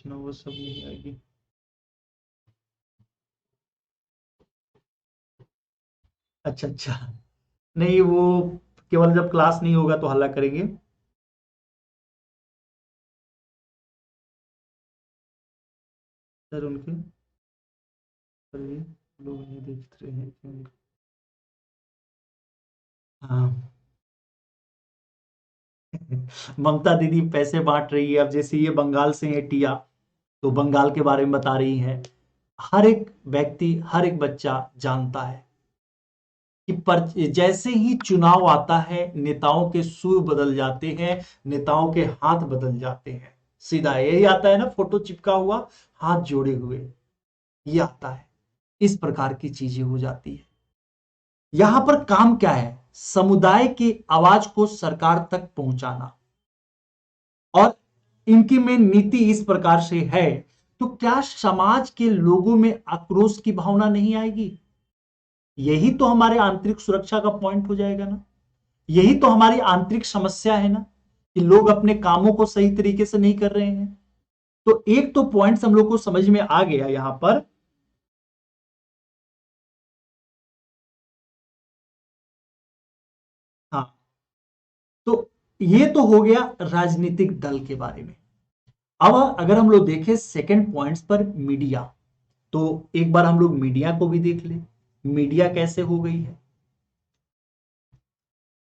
वो सब नहीं आएगी। अच्छा अच्छा, नहीं वो केवल जब क्लास नहीं होगा तो हल्ला करेंगे। सर उनके पर भी लोग नहीं देख रहे हैं क्यों? हाँ ममता दीदी पैसे बांट रही है। अब जैसे ये बंगाल से है टिया, तो बंगाल के बारे में बता रही है। हर एक व्यक्ति, हर एक बच्चा जानता है कि जैसे ही चुनाव आता है, नेताओं के सुर बदल जाते हैं, नेताओं के हाथ बदल जाते हैं। सीधा यही आता है ना, फोटो चिपका हुआ, हाथ जोड़े हुए, ये आता है। इस प्रकार की चीजें हो जाती है। यहां पर काम क्या है, समुदाय की आवाज को सरकार तक पहुंचाना। और इनकी में नीति इस प्रकार से है, तो क्या समाज के लोगों में आक्रोश की भावना नहीं आएगी? यही तो हमारे आंतरिक सुरक्षा का पॉइंट हो जाएगा ना। यही तो हमारी आंतरिक समस्या है ना, कि लोग अपने कामों को सही तरीके से नहीं कर रहे हैं। तो एक तो पॉइंट्स हम लोग को समझ में आ गया यहां पर। हाँ, तो ये तो हो गया राजनीतिक दल के बारे में। अब अगर हम लोग देखें सेकंड पॉइंट्स पर, मीडिया, तो एक बार हम लोग मीडिया को भी देख ले, मीडिया कैसे हो गई है।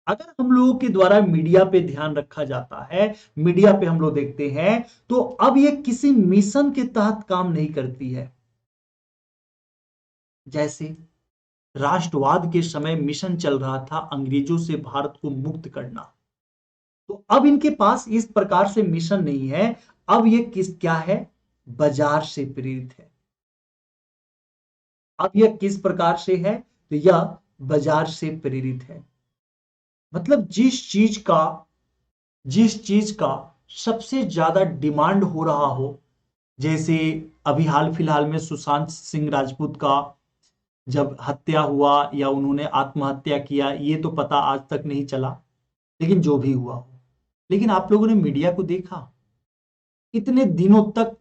अगर हम लोगों के द्वारा मीडिया पे ध्यान रखा जाता है, मीडिया पे हम लोग देखते हैं, तो अब ये किसी मिशन के तहत काम नहीं करती है। जैसे राष्ट्रवाद के समय मिशन चल रहा था अंग्रेजों से भारत को मुक्त करना, तो अब इनके पास इस प्रकार से मिशन नहीं है। अब ये क्या है, बाजार से प्रेरित है। अब यह किस प्रकार से है, तो यह बाजार से प्रेरित है। मतलब जिस चीज का सबसे ज्यादा डिमांड हो रहा हो, जैसे अभी हाल फिलहाल में सुशांत सिंह राजपूत का जब हत्या हुआ या उन्होंने आत्महत्या किया, ये तो पता आज तक नहीं चला, लेकिन जो भी हुआ हो। लेकिन आप लोगों ने मीडिया को देखा इतने दिनों तक,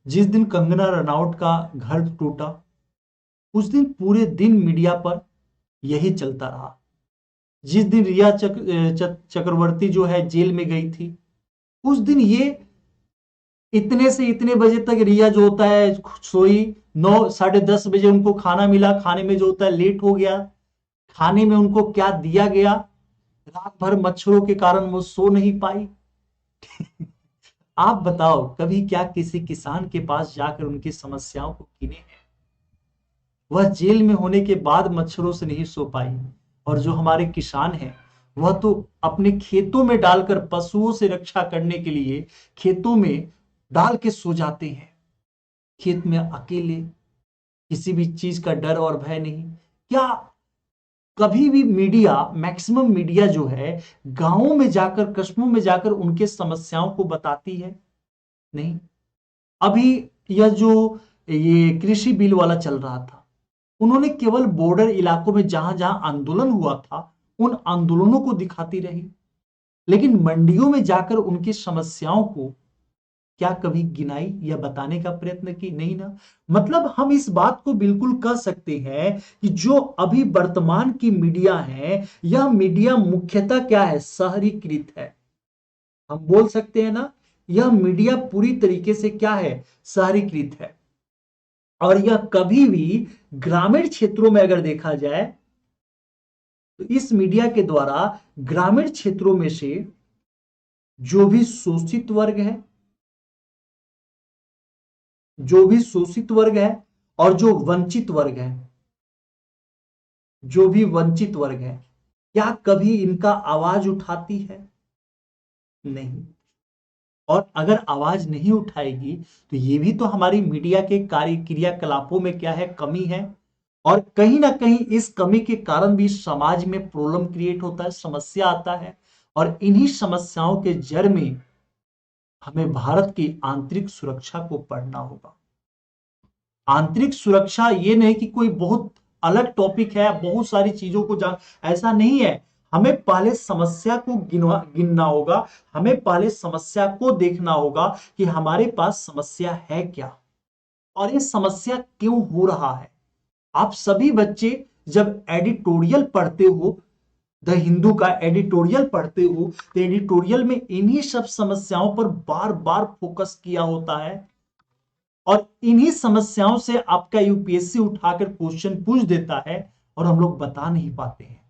जिस दिन कंगना रनौट का घर टूटा, उस दिन पूरे दिन मीडिया पर यही चलता रहा। जिस दिन रिया चक्रवर्ती जो है जेल में गई थी, उस दिन ये इतने से इतने बजे तक रिया जो होता है सोई, 9 साढ़े 10 बजे उनको खाना मिला, खाने में जो होता है लेट हो गया, खाने में उनको क्या दिया गया, रात भर मच्छरों के कारण वो सो नहीं पाई। आप बताओ, कभी क्या किसी किसान के पास जाकर उनकी समस्याओं को गिने हैं? वह जेल में होने के बाद मच्छरों से नहीं सो पाई। और जो हमारे किसान हैं, वह तो अपने खेतों में डालकर पशुओं से रक्षा करने के लिए खेतों में डाल के सो जाते हैं, खेत में अकेले, किसी भी चीज का डर और भय नहीं। क्या कभी भी मीडिया, मैक्सिमम मीडिया जो है, गांवों में जाकर, कस्बों में जाकर उनके समस्याओं को बताती है? नहीं। अभी यह जो ये कृषि बिल वाला चल रहा था, उन्होंने केवल बॉर्डर इलाकों में जहां जहां आंदोलन हुआ था, उन आंदोलनों को दिखाती रही, लेकिन मंडियों में जाकर उनकी समस्याओं को क्या कभी गिनाई या बताने का प्रयत्न की? नहीं ना। मतलब हम इस बात को बिल्कुल कह सकते हैं कि जो अभी वर्तमान की मीडिया है, यह मीडिया मुख्यतः क्या है, शहरीकृत है। हम बोल सकते हैं ना, यह मीडिया पूरी तरीके से क्या है, शहरीकृत है। और यह कभी भी ग्रामीण क्षेत्रों में अगर देखा जाए, तो इस मीडिया के द्वारा ग्रामीण क्षेत्रों में से जो भी शोषित वर्ग है, जो भी शोषित वर्ग है और जो वंचित वर्ग है, जो भी वंचित वर्ग है, क्या कभी इनका आवाज उठाती है? नहीं। और अगर आवाज नहीं उठाएगी, तो ये भी तो हमारी मीडिया के कार्य क्रियाकलापों में क्या है, कमी है। और कहीं ना कहीं इस कमी के कारण भी समाज में प्रॉब्लम क्रिएट होता है, समस्या आता है। और इन्हीं समस्याओं के जड़ में हमें भारत की आंतरिक सुरक्षा को पढ़ना होगा। आंतरिक सुरक्षा ये नहीं कि कोई बहुत अलग टॉपिक है, बहुत सारी चीजों को जान, ऐसा नहीं है। हमें पहले समस्या को गिनना होगा, हमें पहले समस्या को देखना होगा कि हमारे पास समस्या है क्या और ये समस्या क्यों हो रहा है। आप सभी बच्चे जब एडिटोरियल पढ़ते हो, द हिंदू का एडिटोरियल पढ़ते हो, तो एडिटोरियल में इन्हीं सब समस्याओं पर बार बार फोकस किया होता है और इन्हीं समस्याओं से आपका यूपीएससी उठाकर क्वेश्चन पूछ देता है और हम लोग बता नहीं पाते हैं।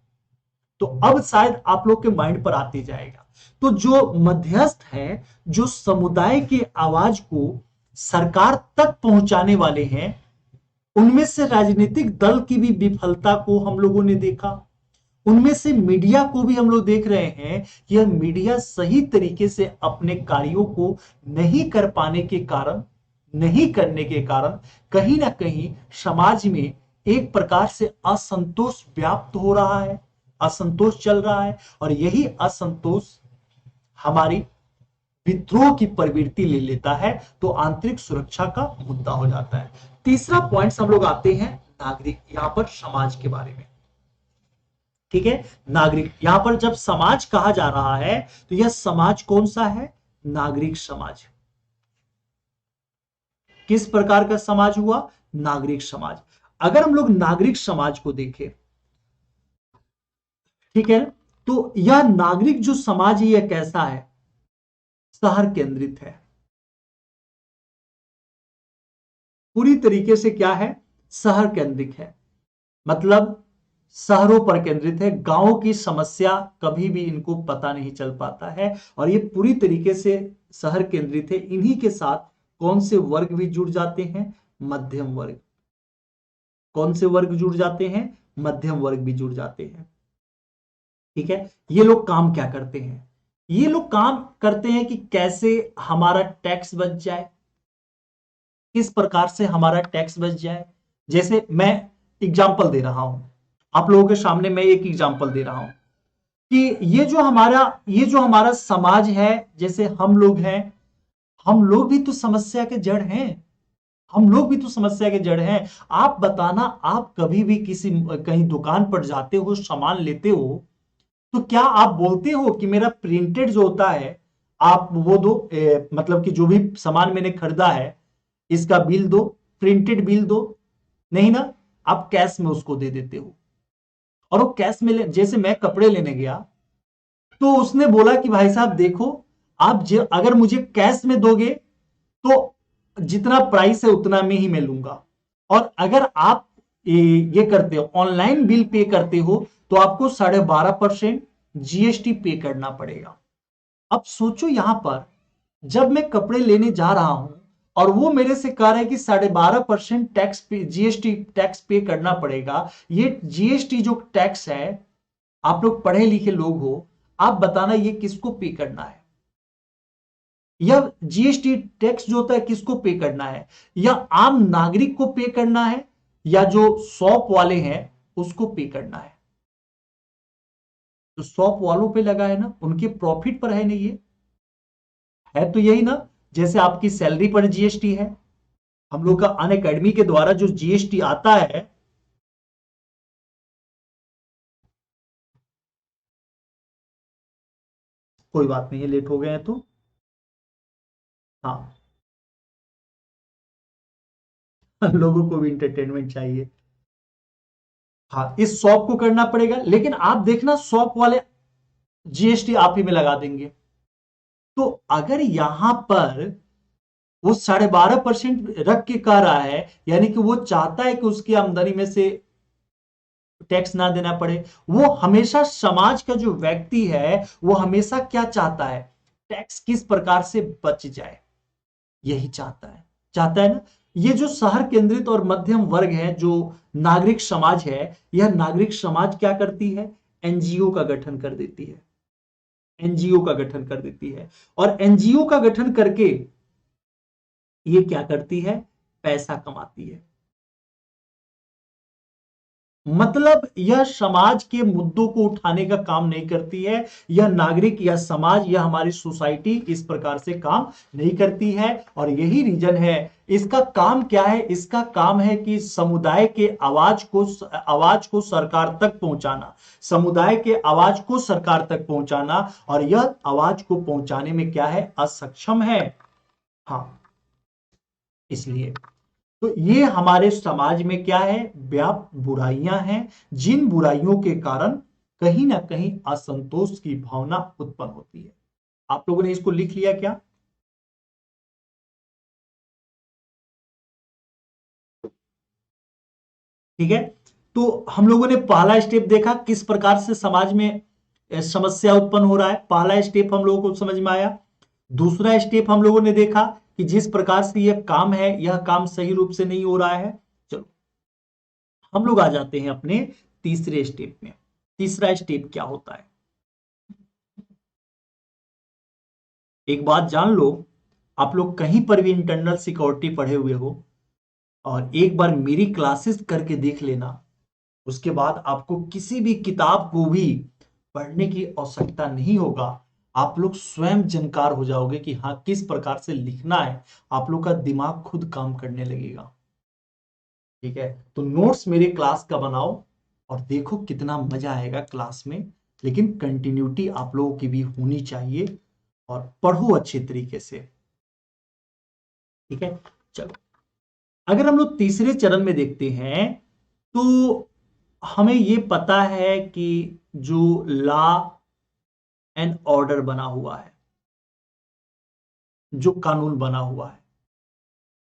तो अब शायद आप लोग के माइंड पर आते जाएगा। तो जो मध्यस्थ है, जो समुदाय की आवाज को सरकार तक पहुंचाने वाले हैं, उनमें से राजनीतिक दल की भी विफलता को हम लोगों ने देखा। उनमें से मीडिया को भी हम लोग देख रहे हैं कि यह मीडिया सही तरीके से अपने कार्यों को नहीं कर पाने के कारण, नहीं करने के कारण कहीं ना कहीं समाज में एक प्रकार से असंतोष व्याप्त हो रहा है, असंतोष चल रहा है। और यही असंतोष हमारी विद्रोह की प्रवृत्ति ले लेता है, तो आंतरिक सुरक्षा का मुद्दा हो जाता है। तीसरा पॉइंट हम लोग आते हैं नागरिक, यहां पर समाज के बारे में। ठीक है, नागरिक, यहां पर जब समाज कहा जा रहा है तो यह समाज कौन सा है? नागरिक समाज। किस प्रकार का समाज हुआ? नागरिक समाज। अगर हम लोग नागरिक समाज को देखें, ठीक है, तो यह नागरिक जो समाज है यह कैसा है? शहर केंद्रित है, पूरी तरीके से क्या है? शहर केंद्रित है, मतलब शहरों पर केंद्रित है। गांवों की समस्या कभी भी इनको पता नहीं चल पाता है और ये पूरी तरीके से शहर केंद्रित है। इन्हीं के साथ कौन से वर्ग भी जुड़ जाते हैं? मध्यम वर्ग। कौन से वर्ग जुड़ जाते हैं? मध्यम वर्ग भी जुड़ जाते हैं। ठीक है, ये लोग काम क्या करते हैं? ये लोग काम करते हैं कि कैसे हमारा टैक्स बच जाए, किस प्रकार से हमारा टैक्स बच जाए। जैसे मैं एग्जांपल दे रहा हूं, आप लोगों के सामने मैं एक एग्जांपल दे रहा हूं कि ये जो हमारा समाज है, जैसे हम लोग हैं, हम लोग भी तो समस्या के जड़ हैं। हम लोग भी तो समस्या के जड़ हैं। आप बताना, आप कभी भी किसी कहीं दुकान पर जाते हो, सामान लेते हो, तो क्या आप बोलते हो कि मेरा प्रिंटेड जो होता है आप वो दो, मतलब कि जो भी सामान मैंने खरीदा है इसका बिल दो, प्रिंटेड बिल दो? नहीं ना, आप कैश में उसको दे देते हो। और वो कैश में जैसे मैं कपड़े लेने गया तो उसने बोला कि भाई साहब देखो, आप अगर मुझे कैश में दोगे तो जितना प्राइस है उतना में ही मैं लूंगा, और अगर आप ये करते हो, ऑनलाइन बिल पे करते हो, तो आपको 12.5% जीएसटी पे करना पड़ेगा। अब सोचो यहां पर, जब मैं कपड़े लेने जा रहा हूं और वो मेरे से कह रहे हैं कि 12.5% टैक्स पे, जीएसटी टैक्स पे करना पड़ेगा। ये जीएसटी जो टैक्स है, आप लोग पढ़े लिखे लोग हो, आप बताना ये किसको पे करना है? यह जीएसटी टैक्स जो होता है किसको पे करना है? या आम नागरिक को पे करना है, या जो शॉप वाले हैं उसको पे करना है? तो शॉप वालों पे लगा है ना, उनके प्रॉफिट पर है, नहीं है तो यही ना। जैसे आपकी सैलरी पर जीएसटी है, हम लोग का अन अकेडमी के द्वारा जो जीएसटी आता है, कोई बात नहीं है, लेट हो गए हैं तो हाँ, लोगों को भी इंटरटेनमेंट चाहिए। हाँ, इस शॉप को करना पड़ेगा, लेकिन आप देखना शॉप वाले जीएसटी आप ही में लगा देंगे। तो अगर यहां पर वो 12.5% रख के कह रहा है, यानी कि वो चाहता है कि उसकी आमदनी में से टैक्स ना देना पड़े। वो हमेशा, समाज का जो व्यक्ति है वो हमेशा क्या चाहता है? टैक्स किस प्रकार से बच जाए, यही चाहता है। चाहता है ना। ये जो शहर केंद्रित और मध्यम वर्ग है, जो नागरिक समाज है, यह नागरिक समाज क्या करती है? एनजीओ का गठन कर देती है। एनजीओ का गठन कर देती है, और एनजीओ का गठन करके ये क्या करती है? पैसा कमाती है। मतलब यह समाज के मुद्दों को उठाने का काम नहीं करती है, यह नागरिक या समाज या हमारी सोसाइटी इस प्रकार से काम नहीं करती है। और यही रीजन है, इसका काम क्या है, इसका काम है कि समुदाय के आवाज को सरकार तक पहुंचाना, समुदाय के आवाज को सरकार तक पहुंचाना, और यह आवाज को पहुंचाने में क्या है, असक्षम है। हाँ, इसलिए तो ये हमारे समाज में क्या है, व्याप्त बुराइयां हैं, जिन बुराइयों के कारण कहीं ना कहीं असंतोष की भावना उत्पन्न होती है। आप लोगों ने इसको लिख लिया क्या? ठीक है, तो हम लोगों ने पहला स्टेप देखा किस प्रकार से समाज में समस्या उत्पन्न हो रहा है, पहला स्टेप हम लोगों को समझ में आया। दूसरा स्टेप हम लोगों ने देखा कि जिस प्रकार से यह काम है, यह काम सही रूप से नहीं हो रहा है। चलो हम लोग आ जाते हैं अपने तीसरे स्टेप में। तीसरा स्टेप क्या होता है, एक बात जान लो, आप लोग कहीं पर भी इंटरनल सिक्योरिटी पढ़े हुए हो और एक बार मेरी क्लासेस करके देख लेना, उसके बाद आपको किसी भी किताब को भी पढ़ने की आवश्यकता नहीं होगा। आप लोग स्वयं जानकार हो जाओगे कि हाँ किस प्रकार से लिखना है, आप लोग का दिमाग खुद काम करने लगेगा। ठीक है, तो नोट्स मेरे क्लास का बनाओ और देखो कितना मजा आएगा क्लास में। लेकिन कंटिन्यूटी आप लोगों की भी होनी चाहिए और पढ़ो अच्छे तरीके से। ठीक है, चलो अगर हम लोग तीसरे चरण में देखते हैं, तो हमें यह पता है कि जो लॉ एंड ऑर्डर बना हुआ है, जो कानून बना हुआ है,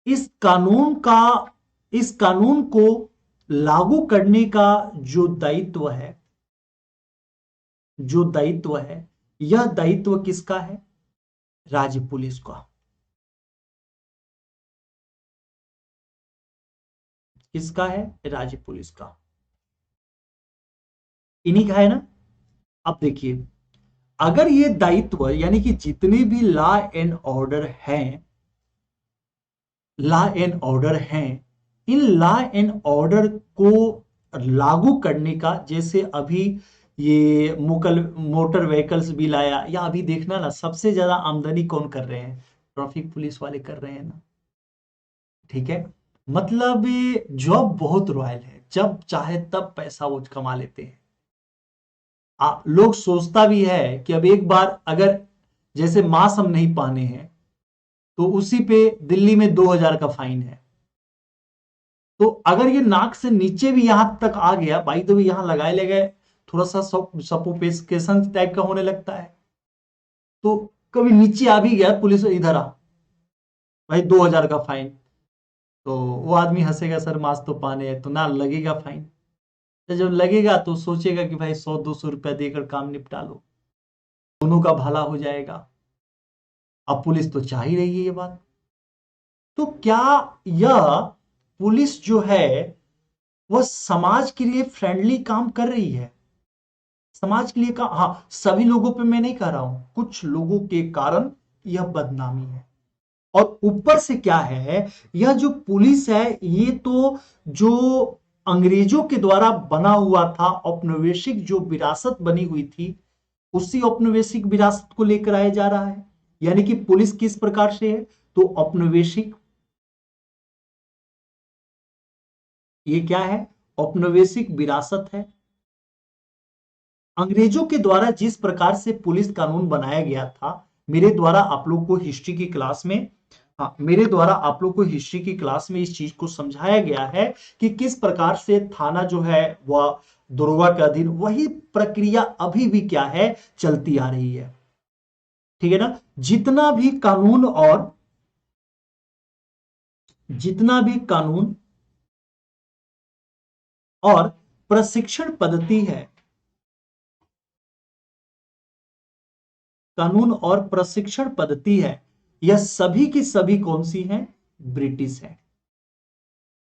इस कानून का, इस कानून को लागू करने का जो दायित्व है, जो दायित्व है, यह दायित्व किसका है, राज्य पुलिस का। किसका है, राज्य पुलिस का, इन्हीं का है ना। अब देखिए, अगर ये दायित्व यानी कि जितने भी लॉ एंड ऑर्डर हैं, लॉ एंड ऑर्डर हैं, इन लॉ एंड ऑर्डर को लागू करने का, जैसे अभी ये मुकल मोटर व्हीकल्स बिल आया, या अभी देखना ना सबसे ज्यादा आमदनी कौन कर रहे हैं, ट्रैफिक पुलिस वाले कर रहे हैं ना। ठीक है, मतलब ये जॉब बहुत रॉयल है, जब चाहे तब पैसा वो कमा लेते हैं। लोग सोचता भी है कि अब एक बार अगर जैसे मास्क हम नहीं पहने हैं, तो उसी पे दिल्ली में 2000 का फाइन है। तो अगर ये नाक से नीचे भी यहां तक आ गया, भाई तो भी यहां लगाए ले गए, थोड़ा सा सफोकेशन टाइप का होने लगता है। तो कभी नीचे आ भी गया, पुलिस इधर आ, भाई 2000 का फाइन। तो वो आदमी हंसेगा, सर मास्क तो पहने हैं, तो ना लगेगा फाइन। तो जब लगेगा तो सोचेगा कि भाई 100-200 रुपया देकर काम निपटा लो, दोनों का भला हो जाएगा। अब पुलिस तो चाह ही रही है ये बात। तो क्या यह पुलिस जो है वह समाज के लिए फ्रेंडली काम कर रही है, समाज के लिए का, हाँ सभी लोगों पे मैं नहीं कह रहा हूं, कुछ लोगों के कारण यह बदनामी है। और ऊपर से क्या है, यह जो पुलिस है, ये तो जो अंग्रेजों के द्वारा बना हुआ था, औपनिवेशिक जो विरासत बनी हुई थी, उसी औपनिवेशिक विरासत को लेकर आया जा रहा है। यानी कि पुलिस किस प्रकार से है, तो औपनिवेशिक, ये क्या है, औपनिवेशिक विरासत है। अंग्रेजों के द्वारा जिस प्रकार से पुलिस कानून बनाया गया था, मेरे द्वारा आप लोग को हिस्ट्री की क्लास में, हाँ मेरे द्वारा आप लोग को हिस्ट्री की क्लास में इस चीज को समझाया गया है कि किस प्रकार से थाना जो है वह दरोगा के अधीन, वही प्रक्रिया अभी भी क्या है, चलती आ रही है। ठीक है ना, जितना भी कानून और जितना भी कानून और प्रशिक्षण पद्धति है, कानून और प्रशिक्षण पद्धति है, यह सभी की सभी कौन सी है, ब्रिटिश है।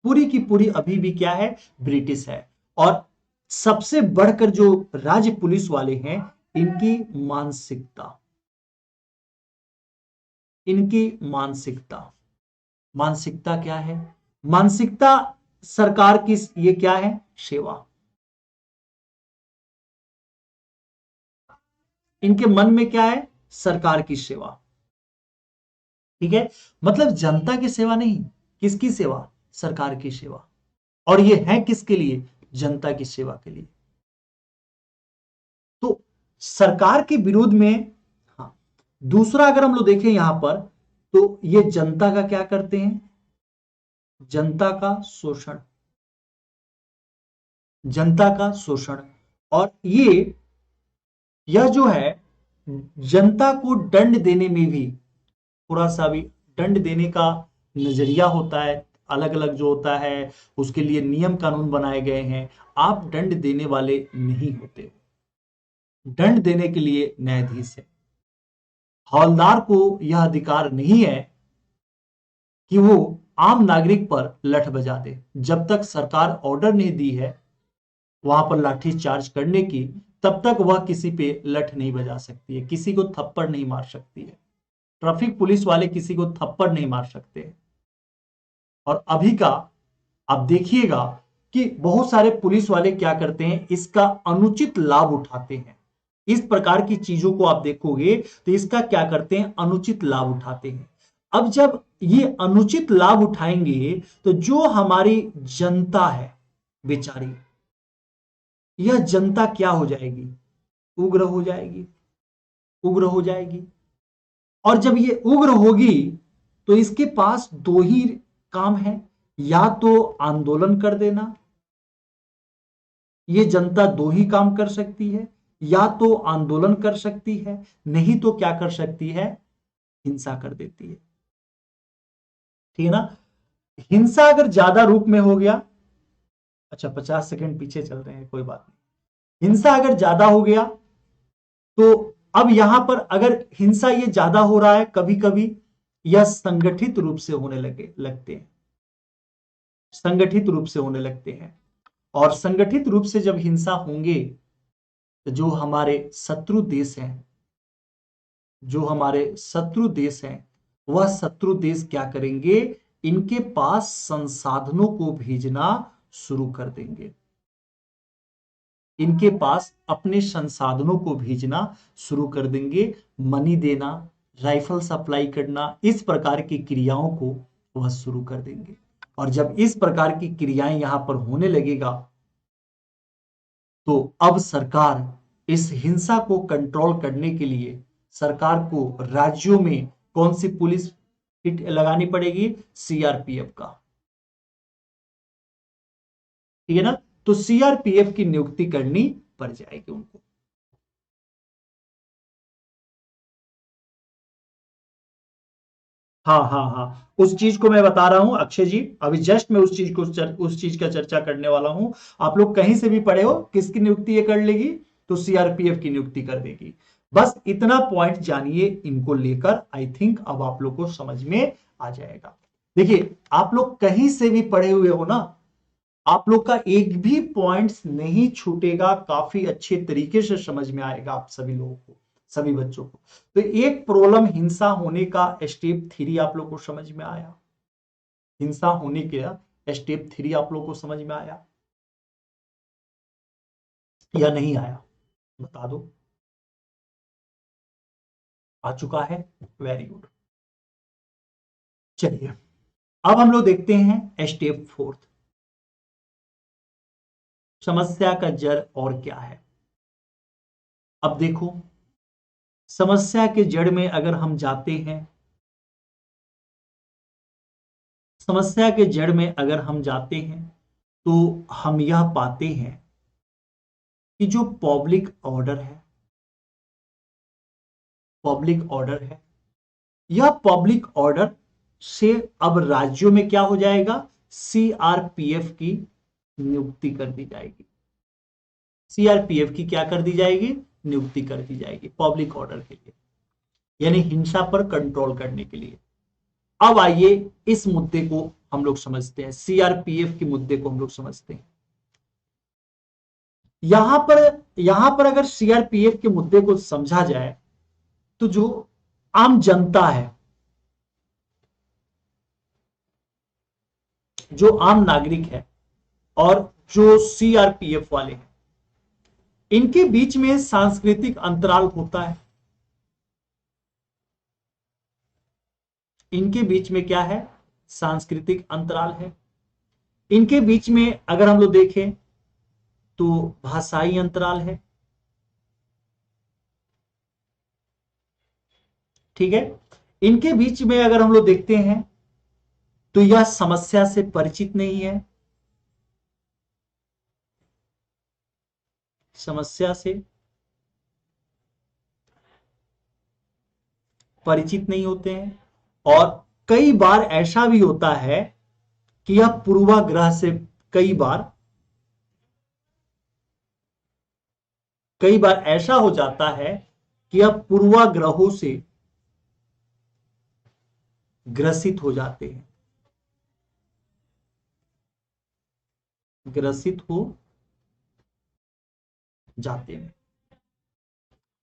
पूरी की पूरी अभी भी क्या है, ब्रिटिश है। और सबसे बढ़कर जो राज्य पुलिस वाले हैं, इनकी मानसिकता, इनकी मानसिकता, मानसिकता क्या है, मानसिकता सरकार की, ये क्या है, सेवा। इनके मन में क्या है? सरकार की सेवा। ठीक है, मतलब जनता की सेवा नहीं, किसकी सेवा? सरकार की सेवा। और ये है किसके लिए? जनता की सेवा के लिए। तो सरकार के विरोध में, हाँ, दूसरा अगर हम लोग देखें यहां पर, तो ये जनता का क्या करते हैं? जनता का शोषण, जनता का शोषण। और यह जो है जनता को दंड देने में भी थोड़ा सा भी, दंड देने का नजरिया होता है, अलग अलग जो होता है उसके लिए नियम कानून बनाए गए हैं। आप दंड देने वाले नहीं होते, दंड देने के लिए न्यायाधीश है। हवलदार को यह अधिकार नहीं है कि वो आम नागरिक पर लठ बजा दे। जब तक सरकार ऑर्डर नहीं दी है वहां पर लाठी चार्ज करने की, तब तक वह किसी पे लठ नहीं बजा सकती है, किसी को थप्पड़ नहीं मार सकती है। ट्रैफिक पुलिस वाले किसी को थप्पड़ नहीं मार सकते। और अभी का आप देखिएगा कि बहुत सारे पुलिस वाले क्या करते हैं, इसका अनुचित लाभ उठाते हैं। इस प्रकार की चीजों को आप देखोगे तो इसका क्या करते हैं? अनुचित लाभ उठाते हैं। अब जब ये अनुचित लाभ उठाएंगे तो जो हमारी जनता है बेचारी, यह जनता क्या हो जाएगी? उग्र हो जाएगी, उग्र हो जाएगी। और जब ये उग्र होगी तो इसके पास दो ही काम है, या तो आंदोलन कर देना, ये जनता दो ही काम कर सकती है, या तो आंदोलन कर सकती है, नहीं तो क्या कर सकती है? हिंसा कर देती है। ठीक है ना? हिंसा अगर ज्यादा रूप में हो गया, अच्छा 50 सेकंड पीछे चल रहे हैं, कोई बात नहीं। हिंसा अगर ज्यादा हो गया तो अब यहां पर अगर हिंसा ये ज्यादा हो रहा है, कभी कभी यह संगठित रूप से होने लगते हैं, संगठित रूप से होने लगते हैं। और संगठित रूप से जब हिंसा होंगे तो जो हमारे शत्रु देश हैं, जो हमारे शत्रु देश हैं, वह शत्रु देश क्या करेंगे? इनके पास संसाधनों को भेजना शुरू कर देंगे, इनके पास अपने संसाधनों को भेजना शुरू कर देंगे। मनी देना, राइफल सप्लाई करना, इस प्रकार की क्रियाओं को वह शुरू कर देंगे। और जब इस प्रकार की क्रियाएं यहां पर होने लगेगा तो अब सरकार इस हिंसा को कंट्रोल करने के लिए सरकार को राज्यों में कौन सी पुलिस लगानी पड़ेगी? सीआरपीएफ का। ठीक है ना? तो सीआरपीएफ की नियुक्ति करनी पड़ जाएगी उनको। हाँ हाँ हाँ, उस चीज को मैं बता रहा हूं अक्षय जी, अभी जस्ट मैं उस चीज का चर्चा करने वाला हूं। आप लोग कहीं से भी पढ़े हो, किसकी नियुक्ति ये कर लेगी? तो सीआरपीएफ की नियुक्ति कर देगी। बस इतना पॉइंट जानिए, इनको लेकर आई थिंक अब आप लोग को समझ में आ जाएगा। देखिए, आप लोग कहीं से भी पढ़े हुए हो ना, आप लोग का एक भी पॉइंट्स नहीं छूटेगा, काफी अच्छे तरीके से समझ में आएगा आप सभी लोगों को, सभी बच्चों को। तो एक प्रॉब्लम हिंसा होने का स्टेप 3 आप लोग को समझ में आया? हिंसा होने के स्टेप 3 आप लोग को समझ में आया या नहीं आया? बता दो। आ चुका है? Very good. चलिए, अब हम लोग देखते हैं स्टेप 4, समस्या का जड़ और क्या है। अब देखो, समस्या के जड़ में अगर हम जाते हैं, समस्या के जड़ में अगर हम जाते हैं तो हम यह पाते हैं कि जो पब्लिक ऑर्डर है, पब्लिक ऑर्डर है, यह पब्लिक ऑर्डर से अब राज्यों में क्या हो जाएगा? सीआरपीएफ की नियुक्ति कर दी जाएगी। सीआरपीएफ की क्या कर दी जाएगी? नियुक्ति कर दी जाएगी पब्लिक ऑर्डर के लिए, यानी हिंसा पर कंट्रोल करने के लिए। अब आइए इस मुद्दे को हम लोग समझते हैं, सीआरपीएफ के मुद्दे को हम लोग समझते हैं। यहां पर अगर सीआरपीएफ के मुद्दे को समझा जाए तो जो आम जनता है, जो आम नागरिक है, और जो सीआरपीएफ वाले हैं, इनके बीच में सांस्कृतिक अंतराल होता है। इनके बीच में क्या है? सांस्कृतिक अंतराल है। इनके बीच में अगर हम लोग देखें तो भाषाई अंतराल है। ठीक है। इनके बीच में अगर हम लोग देखते हैं तो यह समस्या से परिचित नहीं है। समस्या से परिचित नहीं होते हैं। और कई बार ऐसा भी होता है कि यह पूर्वाग्रह से कई बार ऐसा हो जाता है कि यह पूर्वाग्रहों से ग्रसित हो जाते हैं। ग्रसित हो जाते हैं।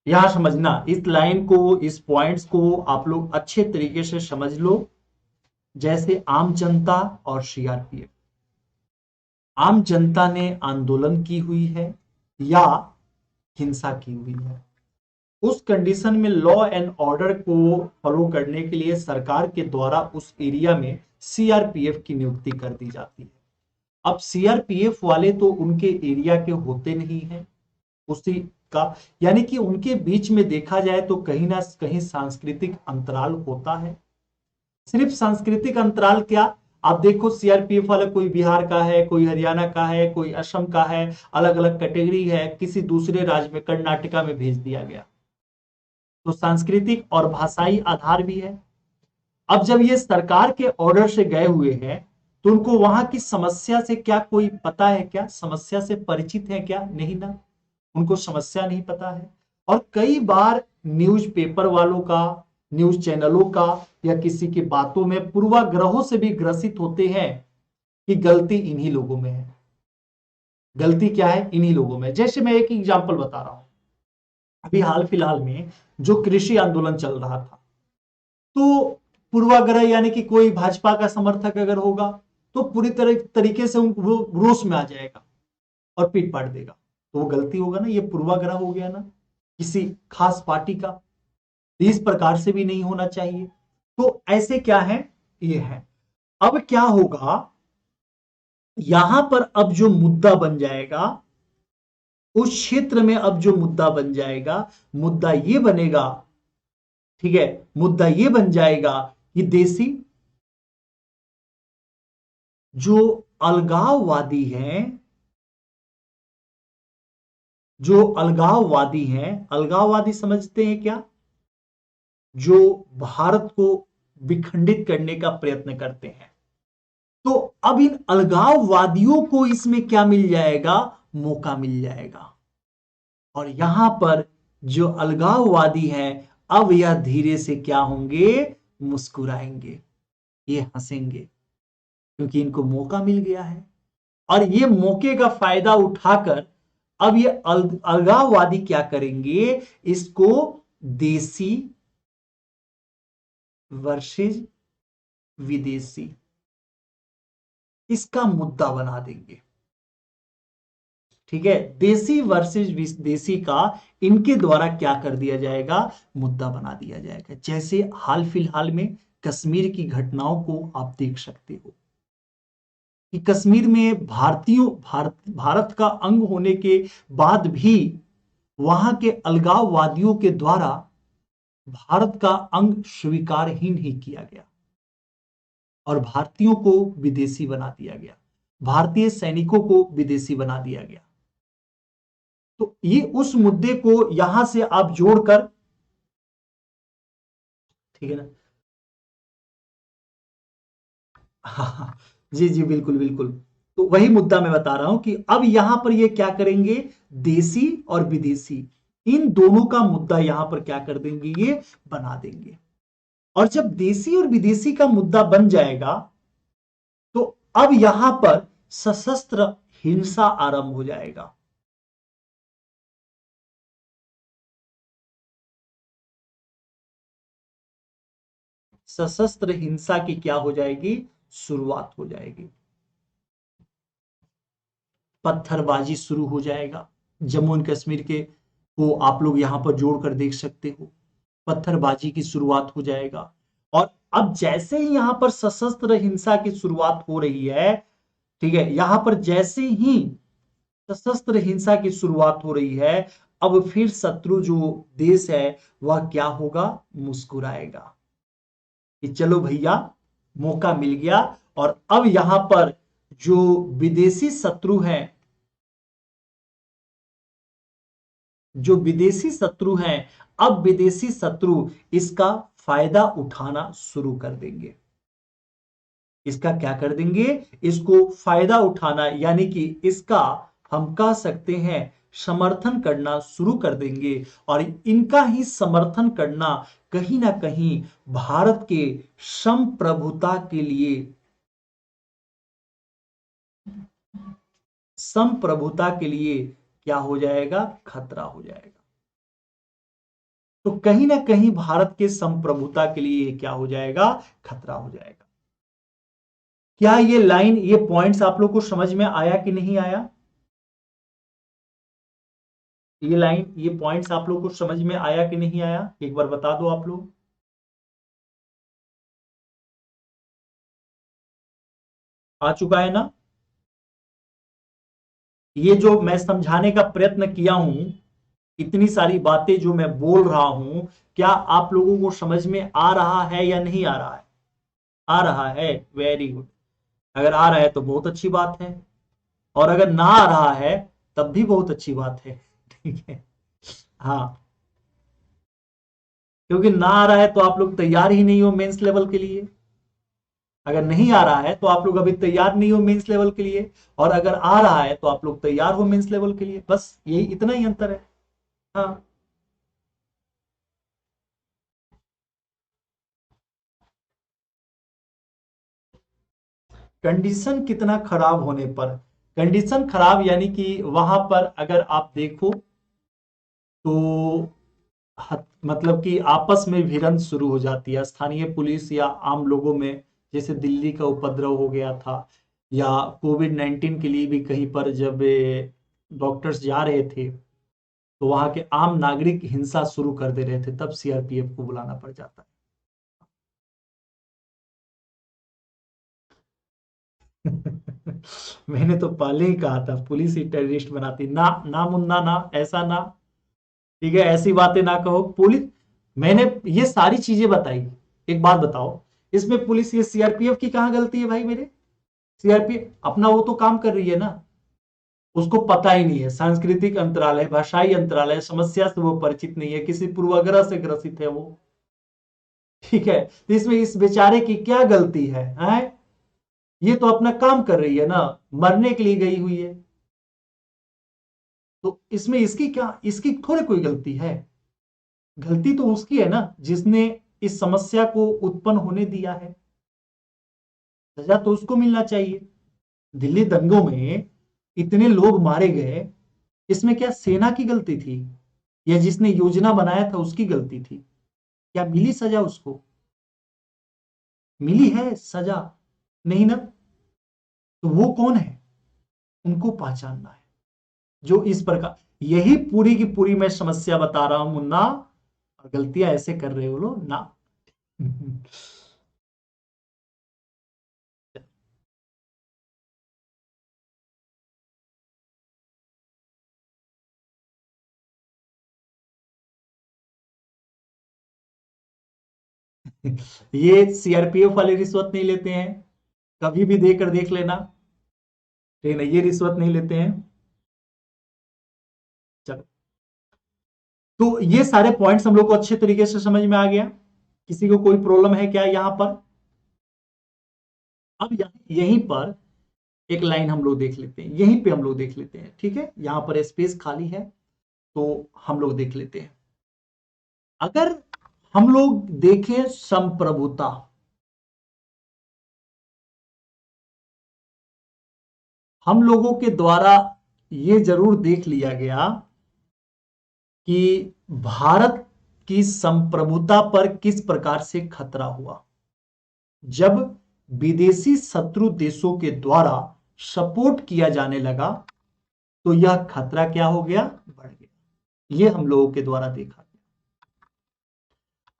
यहां समझना, इस लाइन को, इस पॉइंट्स को आप लोग अच्छे तरीके से समझ लो। जैसे आम जनता और सीआरपीएफ, आम जनता ने आंदोलन की हुई है या हिंसा की हुई है, उस कंडीशन में लॉ एंड ऑर्डर को फॉलो करने के लिए सरकार के द्वारा उस एरिया में सीआरपीएफ की नियुक्ति कर दी जाती है। अब सीआरपीएफ वाले तो उनके एरिया के होते नहीं है उसी का, यानी कि उनके बीच में देखा जाए तो कहीं ना कहीं सांस्कृतिक अंतराल होता है। सिर्फ सांस्कृतिक अंतराल क्या, आप देखो सीआरपीएफ वाला कोई बिहार का है, कोई हरियाणा का है, कोई असम का है, अलग अलग कैटेगरी है, किसी दूसरे राज्य में कर्नाटका में भेज दिया गया, तो सांस्कृतिक और भाषाई आधार भी है। अब जब ये सरकार के ऑर्डर से गए हुए हैं तो उनको वहां की समस्या से क्या कोई पता है? क्या समस्या से परिचित है? क्या नहीं ना, उनको समस्या नहीं पता है। और कई बार न्यूज पेपर वालों का, न्यूज चैनलों का या किसी की बातों में पूर्वाग्रहों से भी ग्रसित होते हैं कि गलती इन्हीं लोगों में है। गलती क्या है? इन्हीं लोगों में। जैसे मैं एक एग्जांपल बता रहा हूं, अभी हाल फिलहाल में जो कृषि आंदोलन चल रहा था, तो पूर्वाग्रह यानी कि कोई भाजपा का समर्थक अगर होगा तो पूरी तरीके से वो रोष में आ जाएगा और पीट पाट देगा, तो वो गलती होगा ना, ये पूर्वाग्रह हो गया ना किसी खास पार्टी का। इस प्रकार से भी नहीं होना चाहिए। तो ऐसे क्या है, ये है। अब क्या होगा, यहां पर अब जो मुद्दा बन जाएगा, उस क्षेत्र में अब जो मुद्दा बन जाएगा, मुद्दा ये बनेगा, ठीक है, मुद्दा ये बन जाएगा कि देसी जो अलगाववादी हैं, जो अलगाववादी हैं, अलगाववादी समझते हैं क्या? जो भारत को विखंडित करने का प्रयत्न करते हैं। तो अब इन अलगाववादियों को इसमें क्या मिल जाएगा? मौका मिल जाएगा। और यहां पर जो अलगाववादी हैं, अब यह धीरे से क्या होंगे? मुस्कुराएंगे, ये हंसेंगे, क्योंकि इनको मौका मिल गया है। और ये मौके का फायदा उठाकर अब ये अलगाववादी क्या करेंगे? इसको देसी वर्सेस विदेशी, इसका मुद्दा बना देंगे। ठीक है, देसी वर्सेस विदेशी का इनके द्वारा क्या कर दिया जाएगा? मुद्दा बना दिया जाएगा। जैसे हाल फिलहाल में कश्मीर की घटनाओं को आप देख सकते हो कि कश्मीर में भारत का अंग होने के बाद भी वहां के अलगाववादियों के द्वारा भारत का अंग स्वीकार ही नहीं किया गया और भारतीयों को विदेशी बना दिया गया, भारतीय सैनिकों को विदेशी बना दिया गया। तो ये उस मुद्दे को यहां से आप जोड़कर, ठीक है ना? हाँ, जी जी, बिल्कुल बिल्कुल। तो वही मुद्दा मैं बता रहा हूं कि अब यहां पर ये क्या करेंगे? देसी और विदेशी, इन दोनों का मुद्दा यहां पर क्या कर देंगे? ये बना देंगे। और जब देसी और विदेशी का मुद्दा बन जाएगा तो अब यहां पर सशस्त्र हिंसा आरंभ हो जाएगा। सशस्त्र हिंसा की क्या हो जाएगी? शुरुआत हो जाएगी। पत्थरबाजी शुरू हो जाएगा। जम्मू एंड कश्मीर के को आप लोग यहां पर जोड़कर देख सकते हो। पत्थरबाजी की शुरुआत हो जाएगा। और अब जैसे ही यहां पर सशस्त्र हिंसा की शुरुआत हो रही है, ठीक है, यहां पर जैसे ही सशस्त्र हिंसा की शुरुआत हो रही है, अब फिर शत्रु जो देश है वह क्या होगा, मुस्कुराएगा कि चलो भैया मौका मिल गया। और अब यहां पर जो विदेशी शत्रु हैं, जो विदेशी शत्रु हैं, अब विदेशी शत्रु इसका फायदा उठाना शुरू कर देंगे। इसका क्या कर देंगे, इसको फायदा उठाना, यानी कि इसका हम कह सकते हैं समर्थन करना शुरू कर देंगे। और इनका ही समर्थन करना कहीं ना कहीं भारत के संप्रभुता के लिए, संप्रभुता के लिए क्या हो जाएगा, खतरा हो जाएगा। तो कहीं ना कहीं भारत के संप्रभुता के लिए क्या हो जाएगा, खतरा हो जाएगा। क्या ये लाइन, ये पॉइंट्स आप लोग को समझ में आया कि नहीं आया? ये लाइन, ये पॉइंट्स आप लोग को समझ में आया कि नहीं आया, एक बार बता दो आप लोग। आ चुका है ना? ये जो मैं समझाने का प्रयत्न किया हूं, इतनी सारी बातें जो मैं बोल रहा हूं, क्या आप लोगों को समझ में आ रहा है या नहीं आ रहा है? आ रहा है, वेरी गुड। अगर आ रहा है तो बहुत अच्छी बात है, और अगर ना आ रहा है तब भी बहुत अच्छी बात है। ठीक है, हाँ, क्योंकि ना आ रहा है तो आप लोग तैयार ही नहीं हो मेंस लेवल के लिए। अगर नहीं आ रहा है तो आप लोग अभी तैयार नहीं हो मेंस लेवल के लिए, और अगर आ रहा है तो आप लोग तैयार हो मेंस लेवल के लिए। बस यही, इतना ही अंतर है। हाँ, कंडीशन कितना खराब होने पर, कंडीशन खराब यानी कि वहां पर अगर आप देखो तो मतलब कि आपस में भिड़ंत शुरू हो जाती है स्थानीय पुलिस या आम लोगों में। जैसे दिल्ली का उपद्रव हो गया था, या कोविड-19 के लिए भी कहीं पर जब डॉक्टर्स जा रहे थे तो वहां के आम नागरिक हिंसा शुरू कर दे रहे थे, तब सीआरपीएफ को बुलाना पड़ जाता है। मैंने तो पहले ही कहा था पुलिस ही टेररिस्ट बनाती, ना ना मुन्ना ना, ऐसा ना। ठीक है, ऐसी बातें ना कहो। पुलिस, मैंने ये सारी चीजें बताई। एक बात बताओ, इसमें पुलिस, ये सीआरपीएफ की कहां गलती है भाई मेरे? सीआरपीएफ अपना वो तो काम कर रही है ना, उसको पता ही नहीं है, सांस्कृतिक अंतराल है, भाषाई अंतराल है, समस्या से वो परिचित नहीं है, किसी पूर्वाग्रह से ग्रसित है वो। ठीक है, तो इसमें इस बेचारे की क्या गलती है? ये तो अपना काम कर रही है ना, मरने के लिए गई हुई है, तो इसमें इसकी क्या, इसकी थोड़ी कोई गलती है? गलती तो उसकी है ना जिसने इस समस्या को उत्पन्न होने दिया है। सजा तो उसको मिलना चाहिए। दिल्ली दंगों में इतने लोग मारे गए, इसमें क्या सेना की गलती थी, या जिसने योजना बनाया था उसकी गलती थी? क्या मिली सजा उसको? मिली है सजा? नहीं ना। तो वो कौन है, उनको पहचानना है जो इस प्रकार, यही पूरी की पूरी मैं समस्या बता रहा हूं मुन्ना, और गलतियां ऐसे कर रहे हो लोग ना। ये सीआरपीएफ वाले रिश्वत नहीं लेते हैं, कभी भी देकर देख लेना। ठीक है ना, ये रिश्वत नहीं लेते हैं। चलो, तो ये सारे पॉइंट्स हम लोग को अच्छे तरीके से समझ में आ गया। किसी को कोई प्रॉब्लम है क्या यहां पर? अब यहीं पर एक लाइन हम लोग देख लेते हैं, यहीं पे हम लोग देख लेते हैं। ठीक है, यहां पर स्पेस खाली है तो हम लोग देख लेते हैं। अगर हम लोग देखें संप्रभुता, हम लोगों के द्वारा ये जरूर देख लिया गया कि भारत की संप्रभुता पर किस प्रकार से खतरा हुआ, जब विदेशी शत्रु देशों के द्वारा सपोर्ट किया जाने लगा तो यह खतरा क्या हो गया, बढ़ गया। ये हम लोगों के द्वारा देखा गया।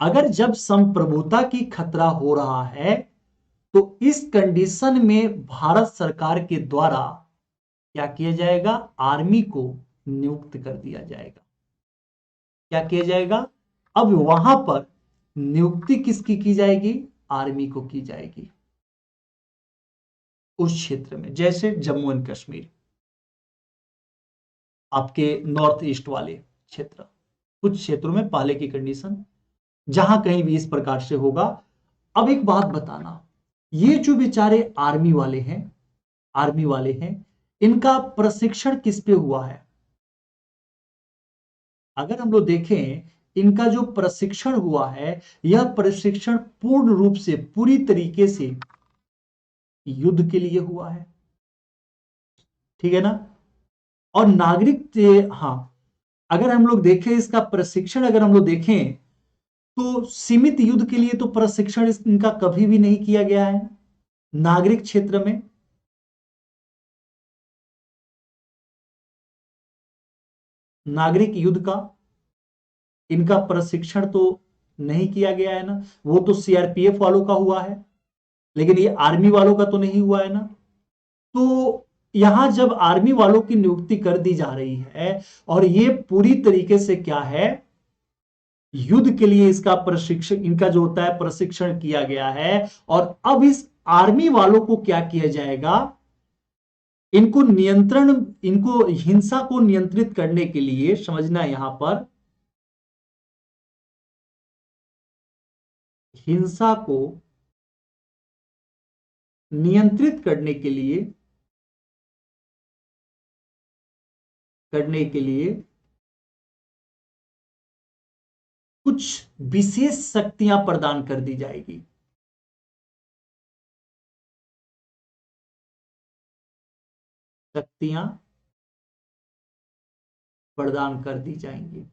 अगर जब संप्रभुता की खतरा हो रहा है तो इस कंडीशन में भारत सरकार के द्वारा क्या किया जाएगा, आर्मी को नियुक्त कर दिया जाएगा। क्या किया जाएगा, अब वहां पर नियुक्ति किसकी की जाएगी, आर्मी को की जाएगी उस क्षेत्र में। जैसे जम्मू एंड कश्मीर, आपके नॉर्थ ईस्ट वाले क्षेत्र, कुछ क्षेत्रों में पहले की कंडीशन, जहां कहीं भी इस प्रकार से होगा। अब एक बात बताना, ये जो बेचारे आर्मी वाले हैं, आर्मी वाले हैं, इनका प्रशिक्षण किस पे हुआ है। अगर हम लोग देखें, इनका जो प्रशिक्षण हुआ है, यह प्रशिक्षण पूर्ण रूप से, पूरी तरीके से युद्ध के लिए हुआ है, ठीक है ना। और नागरिक, हाँ, अगर हम लोग देखें इसका प्रशिक्षण, अगर हम लोग देखें तो सीमित युद्ध के लिए तो प्रशिक्षण इनका कभी भी नहीं किया गया है। नागरिक क्षेत्र में, नागरिक युद्ध का इनका प्रशिक्षण तो नहीं किया गया है ना। वो तो सीआरपीएफ वालों का हुआ है, लेकिन ये आर्मी वालों का तो नहीं हुआ है ना। तो यहां जब आर्मी वालों की नियुक्ति कर दी जा रही है और ये पूरी तरीके से क्या है, युद्ध के लिए इसका प्रशिक्षण, इनका जो होता है प्रशिक्षण किया गया है। और अब इस आर्मी वालों को क्या किया जाएगा, इनको नियंत्रण, इनको हिंसा को नियंत्रित करने के लिए, समझना यहां पर, हिंसा को नियंत्रित करने के लिए कुछ विशेष शक्तियां प्रदान कर दी जाएगी। शक्तियां प्रदान कर दी जाएंगी।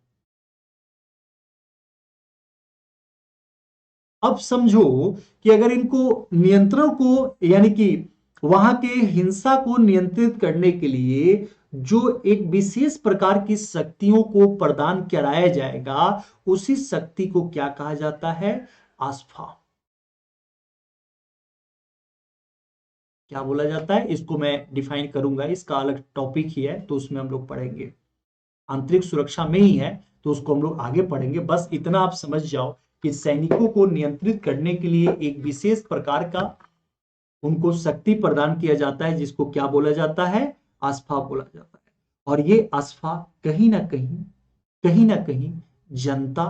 अब समझो कि अगर इनको नियंत्रण को, यानी कि वहां के हिंसा को नियंत्रित करने के लिए जो एक विशेष प्रकार की शक्तियों को प्रदान कराया जाएगा, उसी शक्ति को क्या कहा जाता है, आस्फा। क्या बोला जाता है, इसको मैं डिफाइन करूंगा, इसका अलग टॉपिक ही है, तो उसमें हम लोग पढ़ेंगे, आंतरिक सुरक्षा में ही है, तो उसको हम लोग आगे पढ़ेंगे। बस इतना आप समझ जाओ कि सैनिकों को नियंत्रित करने के लिए एक विशेष प्रकार का उनको शक्ति प्रदान किया जाता है, जिसको क्या बोला जाता है, आस्फा बोला जाता है। और ये आस्फा कहीं ना कहीं, कहीं ना कहीं जनता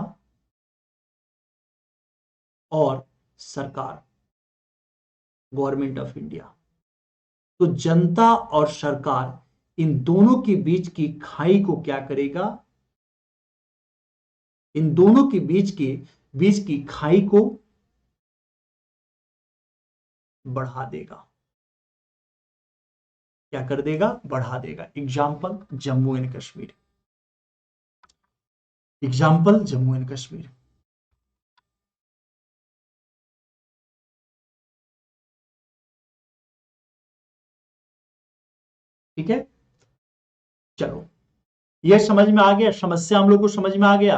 और सरकार, गवर्नमेंट ऑफ इंडिया, तो जनता और सरकार इन दोनों के बीच की खाई को क्या करेगा, इन दोनों के बीच की खाई को बढ़ा देगा। क्या कर देगा, बढ़ा देगा। Example Jammu and Kashmir, example Jammu and Kashmir. ठीक है, चलो, यह समझ में आ गया, समस्या हम लोग को समझ में आ गया।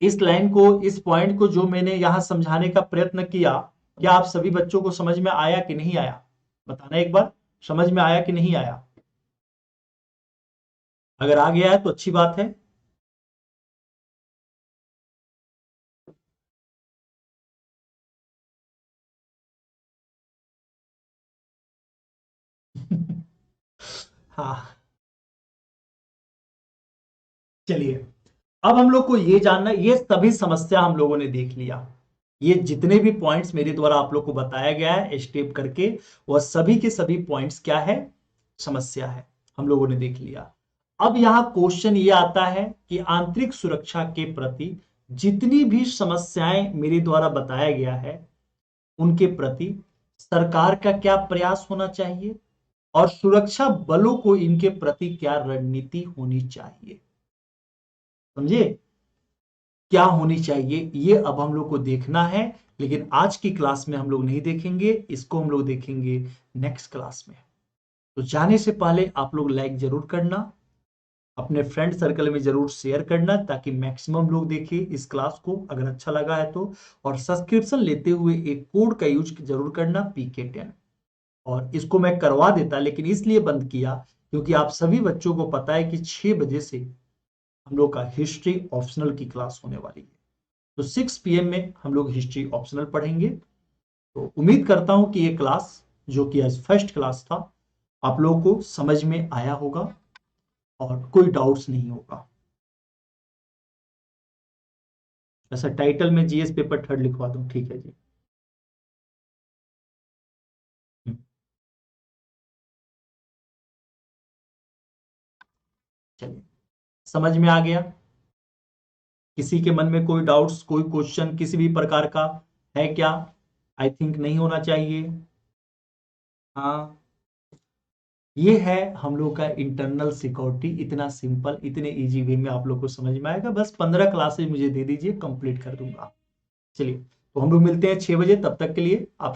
इस लाइन को, इस पॉइंट को जो मैंने यहां समझाने का प्रयत्न किया, क्या आप सभी बच्चों को समझ में आया कि नहीं आया, बताना एक बार, समझ में आया कि नहीं आया। अगर आ गया है तो अच्छी बात है। हाँ, चलिए, अब हम लोग को ये जानना, ये सभी समस्या हम लोगों ने देख लिया। ये जितने भी पॉइंट्स मेरे द्वारा आप लोग को बताया गया है स्टेप करके, वह सभी के सभी पॉइंट्स क्या है, समस्या है, हम लोगों ने देख लिया। अब यहां क्वेश्चन ये आता है कि आंतरिक सुरक्षा के प्रति जितनी भी समस्याएं मेरे द्वारा बताया गया है, उनके प्रति सरकार का क्या प्रयास होना चाहिए, और सुरक्षा बलों को इनके प्रति क्या रणनीति होनी चाहिए। समझे, क्या होनी चाहिए, ये अब हम लोग को देखना है। लेकिन आज की क्लास में हम लोग नहीं देखेंगे, इसको हम लोग देखेंगे नेक्स्ट क्लास में। तो जाने से पहले आप लोग लाइक जरूर करना, अपने फ्रेंड सर्कल में जरूर शेयर करना ताकि मैक्सिमम लोग देखें इस क्लास को, अगर अच्छा लगा है तो। और सब्सक्रिप्शन लेते हुए एक कोड का यूज जरूर करना, PK10। और इसको मैं करवा देता, लेकिन इसलिए बंद किया क्योंकि आप सभी बच्चों को पता है कि 6 बजे से हम लोग का हिस्ट्री ऑप्शनल की क्लास होने वाली है। तो 6 PM में हम लोग हिस्ट्री ऑप्शनल पढ़ेंगे। तो उम्मीद करता हूं कि ये क्लास, जो कि आज फर्स्ट क्लास था, आप लोगों को समझ में आया होगा और कोई डाउट्स नहीं होगा। ऐसा टाइटल में GS पेपर थर्ड लिखवा दूं, ठीक है जी। हम्म, चलिए, समझ में आ गया? किसी के मन में कोई डाउट्स, कोई क्वेश्चन किसी भी प्रकार का है क्या? आई थिंक नहीं होना चाहिए। हाँ, ये है हम लोग का इंटरनल सिक्योरिटी। इतना सिंपल, इतने इजी वे में आप लोग को समझ में आएगा। बस 15 क्लासेज मुझे दे दीजिए, कंप्लीट कर दूंगा। चलिए, तो हम लोग मिलते हैं 6 बजे। तब तक के लिए आप